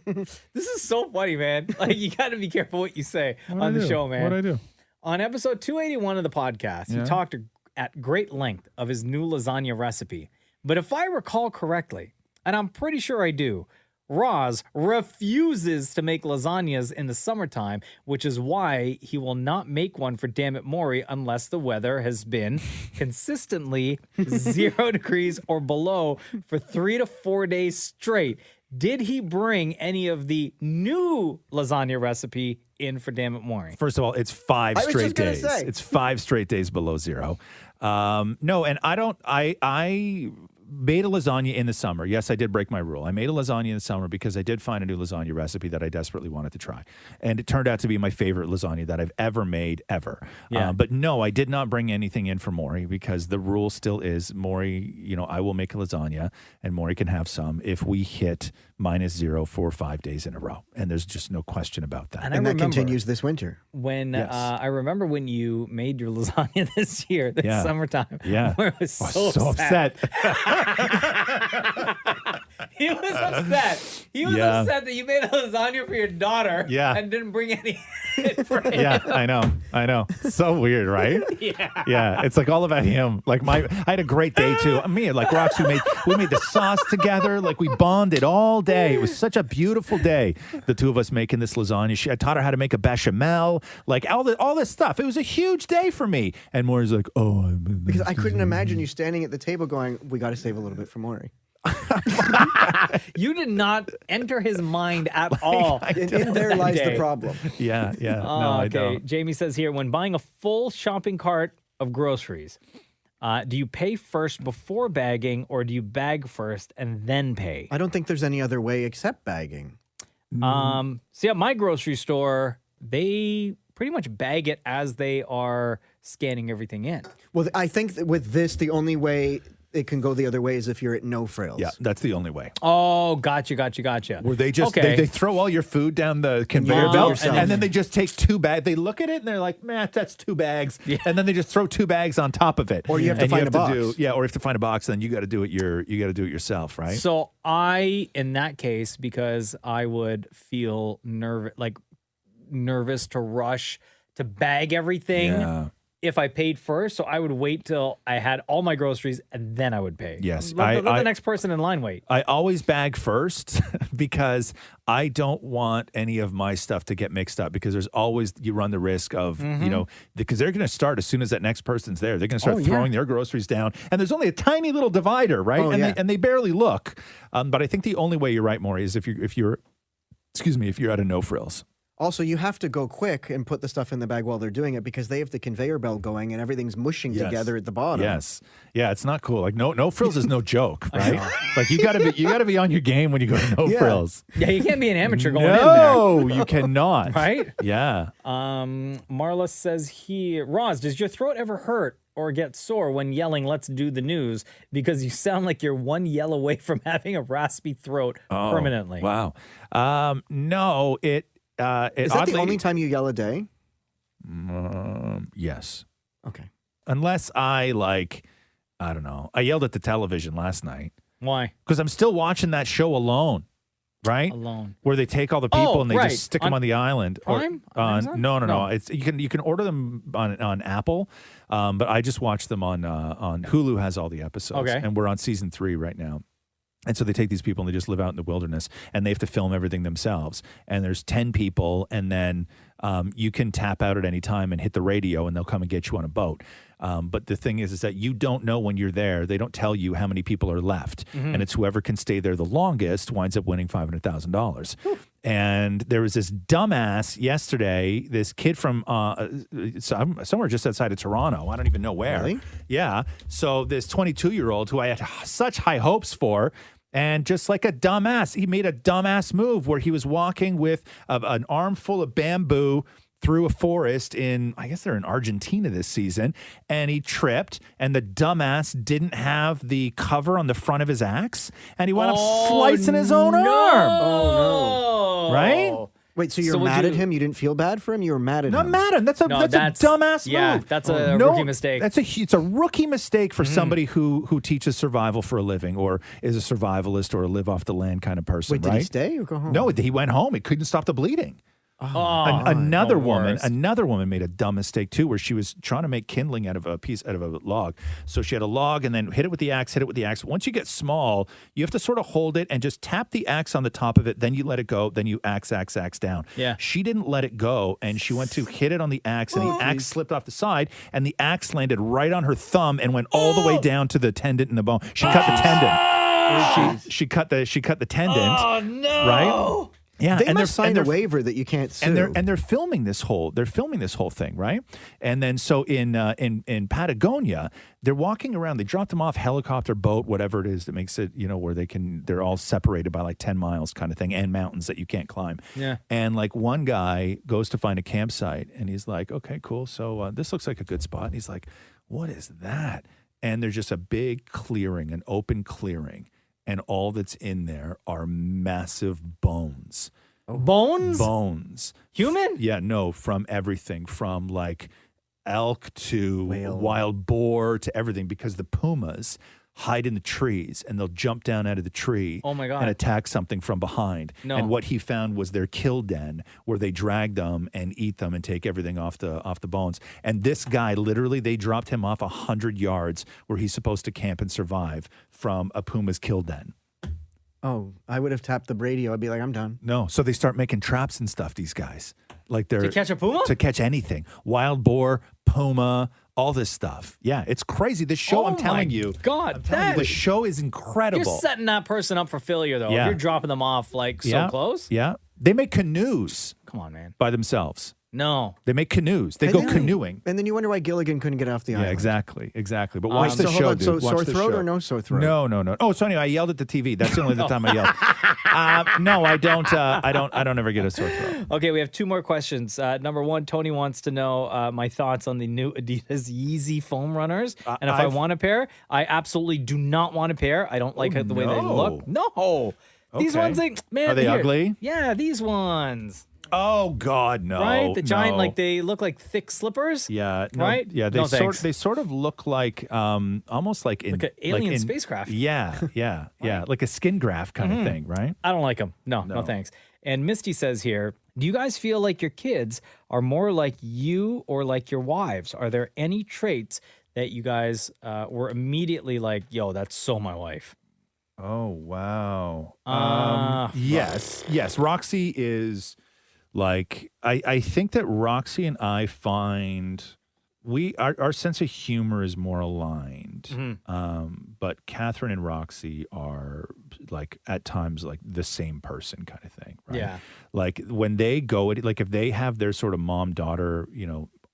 This is so funny, man. Like, you got to be careful what you say on the show, man. What'd I do? On episode 281 of the podcast, he talked at great length of his new lasagna recipe. But if I recall correctly, and I'm pretty sure I do, Roz refuses to make lasagnas in the summertime, which is why he will not make one for Dammit Maury unless the weather has been consistently 0 degrees or below for 3 to 4 days straight. Did he bring any of the new lasagna recipe in for Dammit Maury? First of all, it's 5 I was straight just gonna days. say. It's 5 straight days below 0. No, and I made a lasagna in the summer. Yes, I did break my rule. I made a lasagna in the summer because I did find a new lasagna recipe that I desperately wanted to try. And it turned out to be my favorite lasagna that I've ever made, ever. Yeah. But no, I did not bring anything in for Maury because the rule still is Maury, I will make a lasagna and Maury can have some if we hit -0 for 5 days in a row. And there's just no question about that. And I And that remember continues this winter. When Yes. I remember when you made your lasagna this year, this Yeah. summertime. Yeah. Where it was I so, was so upset. He was upset. He was Yeah. upset that you made a lasagna for your daughter Yeah. and didn't bring any for him. Yeah, I know. So weird, right? Yeah. Yeah, it's like all about him. Like I had a great day too. Me and like Rox, we made the sauce together. Like we bonded all day. It was such a beautiful day. The two of us making this lasagna. I taught her how to make a bechamel. Like all this stuff. It was a huge day for me. And Maury's like, Because I couldn't imagine you standing at the table going, we got to save a little bit for Maury. You did not enter his mind at all. In there lies the problem. Yeah. No, Oh, I okay. don't. Jamie says here, when buying a full shopping cart of groceries, do you pay first before bagging or do you bag first and then pay? I don't think there's any other way except bagging. See, at my grocery store, they pretty much bag it as they are scanning everything in. Well, I think that with this, the only way it can go the other way is if you're at no frills. Yeah, that's the only way. Oh, gotcha. Where they just Okay. they throw all your food down the conveyor Yeah. belt, Yourself. and then they just take 2 bags. They look at it and they're like, "Man, that's 2 bags," and then they just throw 2 bags on top of it. Or you have to And find a box. or you have to find a box. Then you got to do it. You got to do it yourself, right? So in that case, because I would feel nervous to rush to bag everything. Yeah. If I paid first, so I would wait till I had all my groceries and then I would pay. Yes, Let the next person in line wait. I always bag first because I don't want any of my stuff to get mixed up because there's always, you run the risk of, because they're going to start as soon as that next person's there. They're going to start throwing their groceries down. And there's only a tiny little divider, right? Oh, and they barely look. But I think the only way you're right, Maury, is if you're at a no frills. Also, you have to go quick and put the stuff in the bag while they're doing it because they have the conveyor belt going and everything's mushing together at the bottom. Yes. Yeah, it's not cool. Like no frills is no joke, right? Like you gotta be on your game when you go to no frills. Yeah, you can't be an amateur going in there. No, you cannot. Right? Yeah. Marla says here, Roz, does your throat ever hurt or get sore when yelling, "Let's do the news"? Because you sound like you're one yell away from having a raspy throat permanently. Wow. No, is that the only time you yell a day? Yes. Okay. Unless I don't know. I yelled at the television last night. Why? Because I'm still watching that show Alone. Right? Alone. Where they take all the people and they right. just stick them on the island. Prime? On Amazon? No. It's you can order them on Apple, but I just watch them on Hulu. Has all the episodes, Okay. and we're on season 3 right now. And so they take these people and they just live out in the wilderness and they have to film everything themselves. And there's 10 people, and then you can tap out at any time and hit the radio and they'll come and get you on a boat. But the thing is that you don't know when you're there. They don't tell you how many people are left. Mm-hmm. And it's whoever can stay there the longest winds up winning $500,000. And there was this dumbass yesterday, this kid from somewhere just outside of Toronto. I don't even know where. Really? Yeah. So this 22-year-old who I had such high hopes for, and just like a dumbass, he made a dumbass move where he was walking with an armful of bamboo through a forest I guess they're in Argentina this season, and he tripped, and the dumbass didn't have the cover on the front of his axe, and he wound up slicing his own arm. Oh, no. Right? Wait, so you're mad at him? You didn't feel bad for him? You were mad at him? Not mad at him. That's a dumbass move. Yeah, that's a rookie mistake. It's a rookie mistake for somebody who teaches survival for a living or is a survivalist or a live off the land kind of person. Wait, did right? he stay or go home? No, he went home. He couldn't stop the bleeding. Another the woman, worst. another woman made a dumb mistake too, where she was trying to make kindling out of a log. So she had a log and then hit it with the axe. Once you get small, you have to sort of hold it and just tap the axe on the top of it. Then you let it go. Then you axe down. Yeah. She didn't let it go, and she went to hit it on the axe, and the axe slipped off the side, and the axe landed right on her thumb and went all the way down to the tendon in the bone. She cut the tendon. She cut the tendon. Oh no! Right? Yeah, They and must sign they're a waiver that you can't sue. and they're filming this whole thing, right? And then so in Patagonia, they're walking around. They dropped them off helicopter, boat, whatever it is that makes it, where they're all separated by like 10 miles kind of thing, and mountains that you can't climb. Yeah. And like one guy goes to find a campsite, and he's like, okay, cool. So this looks like a good spot. And he's like, what is that? And there's just a big clearing, an open clearing. And all that's in there are massive bones. Bones? Bones. Human? Yeah, no, from everything, from like elk to wild boar to everything, because the pumas hide in the trees and they'll jump down out of the tree Oh my God. and attack something from behind. No. And what he found was their kill den, where they drag them and eat them and take everything off the bones. And this guy, literally, they dropped him off 100 yards where he's supposed to camp and survive from a puma's kill den. Oh, I would have tapped the radio. I'd be like, I'm done. No, so they start making traps and stuff, these guys. Like they're To catch a puma? To catch anything. Wild boar, puma, all this stuff. Yeah, it's crazy. This show, I'm telling you. God, I'm telling you, the show is incredible. You're setting that person up for failure, though. Yeah. If you're dropping them off like so Yeah, close. Yeah. They make canoes. Come on, man. By themselves. No. They make canoes. They And go then- canoeing. And then you wonder why Gilligan couldn't get off the Yeah, island. exactly. But watch the so show, hold on, dude. so Watch sore the throat show. or no sore throat? No. Oh, so anyway, I yelled at the TV. That's the only time I yelled. No, I don't. I don't ever get a sore throat. Okay, we have two more questions. Number one, Tony wants to know my thoughts on the new Adidas Yeezy foam runners, and if I want a pair. I absolutely do not want a pair. I don't like the way they look. No, these Okay. ones, man, Are they here. ugly? Yeah, these ones. Oh God, no! Right, the giant, no. like they look like thick slippers. Yeah, no, right. Yeah, no, thanks. they sort of look like almost like in Like an alien in- spacecraft. Yeah, like a skin graft kind of thing, right? I don't like them. No, thanks. And Misty says here, do you guys feel like your kids are more like you or like your wives? Are there any traits that you guys were immediately like, yo, that's so my wife? Oh wow. Uh, Yes. Roxy is like I think that Roxy and I find our sense of humor is more aligned. But Catherine and Roxy are like at times like the same person kind of thing, right? Yeah. Like when they go at like if they have their sort of mom-daughter,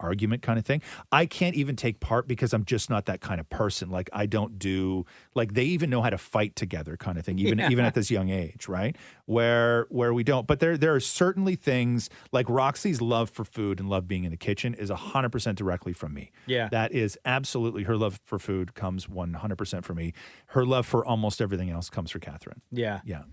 argument kind of thing, I can't even take part because I'm just not that kind of person. Like I don't do like they even know how to fight together kind of thing, even at this young age, right? Where we don't. But there are certainly things like Roxy's love for food and love being in the kitchen is 100% directly from me. Yeah. That is absolutely her love for food comes 100% from me. Her love for almost everything else comes from Catherine. Yeah. Yeah.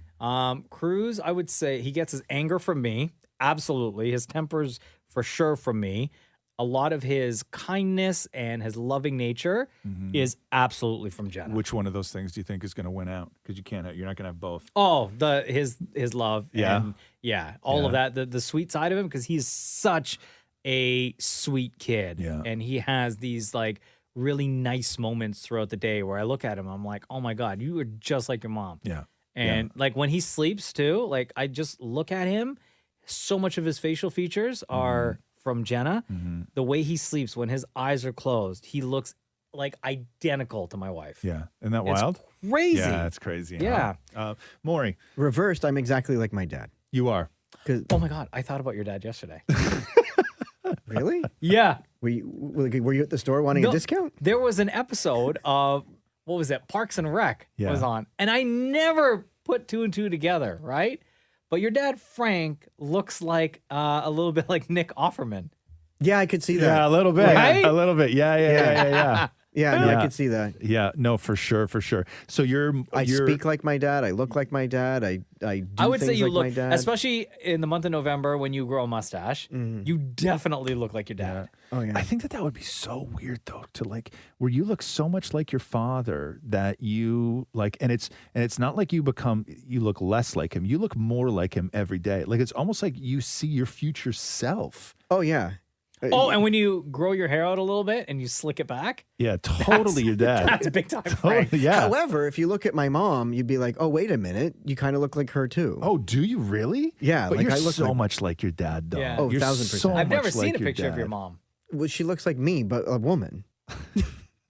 Cruz, I would say he gets his anger from me. Absolutely. His temper's for sure from me. A lot of his kindness and his loving nature is absolutely from Jenna. Which one of those things do you think is going to win out? Because you're not going to have both. Oh, his love. Yeah. And all of that, the sweet side of him, because he's such a sweet kid. Yeah. And he has these like really nice moments throughout the day where I look at him, I'm like, oh my God, you are just like your mom. Yeah. And like when he sleeps too, like I just look at him, so much of his facial features are from Jenna. The way he sleeps when his eyes are closed, he looks like identical to my wife. Yeah. Isn't that It's wild? crazy. Yeah, it's crazy. Yeah. Maury. Reversed, I'm exactly like my dad. You are. Oh my God, I thought about your dad yesterday. Really? Yeah. Were you at the store wanting a discount? There was an episode of, what was that? Parks and Rec was on. And I never put two and two together, right? But your dad, Frank, looks like a little bit like Nick Offerman. Yeah, I could see that. Yeah, a little bit. Right? A little bit. Yeah. Yeah, no, I could see that. Yeah, no, for sure. So I speak like my dad. I look like my dad. I do I would say things you like look, my dad. especially in the month of November when you grow a mustache, you definitely look like your dad. Oh yeah. I think that would be so weird though, to like where you look so much like your father that you like, and it's not like you look less like him. You look more like him every day. Like it's almost like you see your future self. Oh yeah. Oh, and when you grow your hair out a little bit and you slick it back. Yeah, totally your dad. That's big time, Frank. Yeah. However, if you look at my mom, you'd be like, oh, wait a minute. You kind of look like her too. Oh, do you really? Yeah. But like you're I look so much like your dad, though. Yeah. Oh, You're 1000%. so I've never much seen like a picture of your dad. mom. Well, she looks like me, but a woman.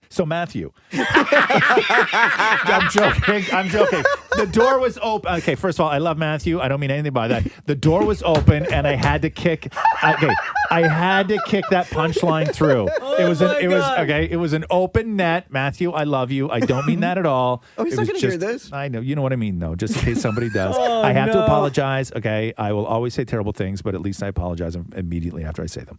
So Matthew, I'm joking. The door was open. Okay, first of all, I love Matthew. I don't mean anything by that. The door was open, and I had to kick. Okay, I had to kick that punchline through. It was an open net. Matthew, I love you. I don't mean that at all. Oh, he's not going to hear this. I know. You know what I mean, though. Just in case somebody does. I have to apologize. Okay, I will always say terrible things, but at least I apologize immediately after I say them.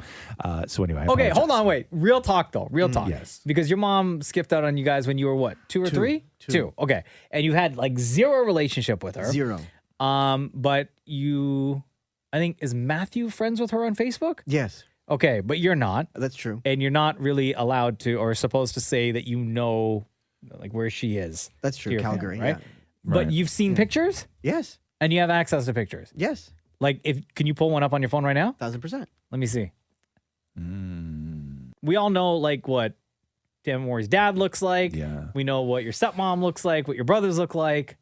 So anyway. Okay, hold on, wait. Real talk though. Real talk. Yes. Because your mom skipped out on you guys when you were what? 2 or 3? 2. Okay. And you had like zero relationship with her. Zero. But I think, is Matthew friends with her on Facebook? Yes. Okay, but you're not. That's true. And you're not really allowed to or supposed to say that you know like where she is. That's true. Calgary, right? yeah. But Right. you've seen pictures? Yes. And you have access to pictures? Yes. Like can you pull one up on your phone right now? 1000%. Let me see. We all know like what Damon Moore's dad looks like. Yeah. We know what your stepmom looks like, what your brothers look like.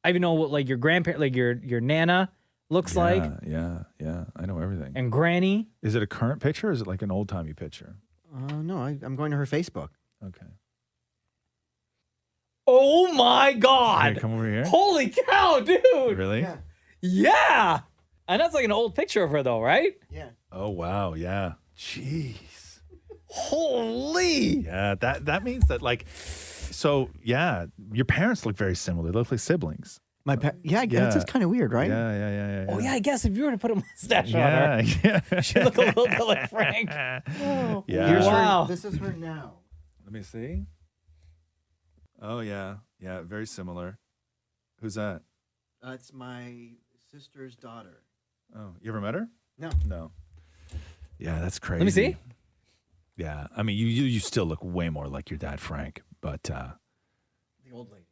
I even know what like your grandparent, like your nana looks like, Yeah. I know everything. and granny. Is it a current picture or is it like an old timey picture? No, I'm going to her Facebook. Okay. Oh my God! Hey, come over here. Holy cow, dude! Really? Yeah. And that's like an old picture of her though, right? Yeah. Oh wow, yeah. Jeez. Holy. Yeah, that means that like, so yeah, your parents look very similar. They look like siblings. That's just kind of weird, right? Yeah. Oh yeah, I guess if you were to put a mustache on Yeah, her, yeah. she'd look a little bit like Frank. Yeah. Here's Wow. This is her now. Let me see. Oh yeah, very similar. Who's that? It's my sister's daughter. Oh, you ever met her? No. Yeah, that's crazy. Let me see. Yeah, I mean, you still look way more like your dad, Frank, but The old lady.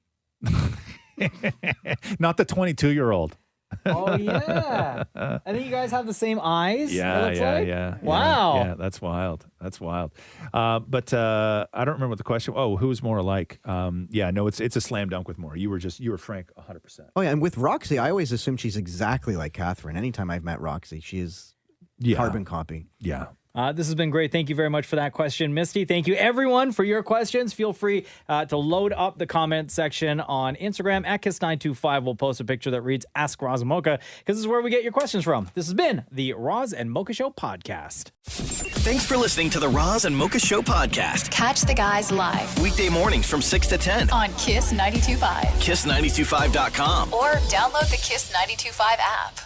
not the 22-year-old. Oh yeah. I think you guys have the same eyes. Yeah. Wow. Yeah, that's wild. But I don't remember what the question. Oh, who's more alike? No, it's a slam dunk with more. You were Frank 100%. Oh yeah, and with Roxy, I always assume she's exactly like Catherine. Anytime I've met Roxy, she is carbon copy. Yeah. This has been great. Thank you very much for that question, Misty. Thank you, everyone, for your questions. Feel free to load up the comment section on Instagram at Kiss925. We'll post a picture that reads Ask Roz and Mocha, because this is where we get your questions from. This has been the Roz and Mocha Show podcast. Thanks for listening to the Roz and Mocha Show podcast. Catch the guys live Weekday mornings from 6 to 10. on Kiss 92.5 Kiss925.com. or download the Kiss 92.5 app.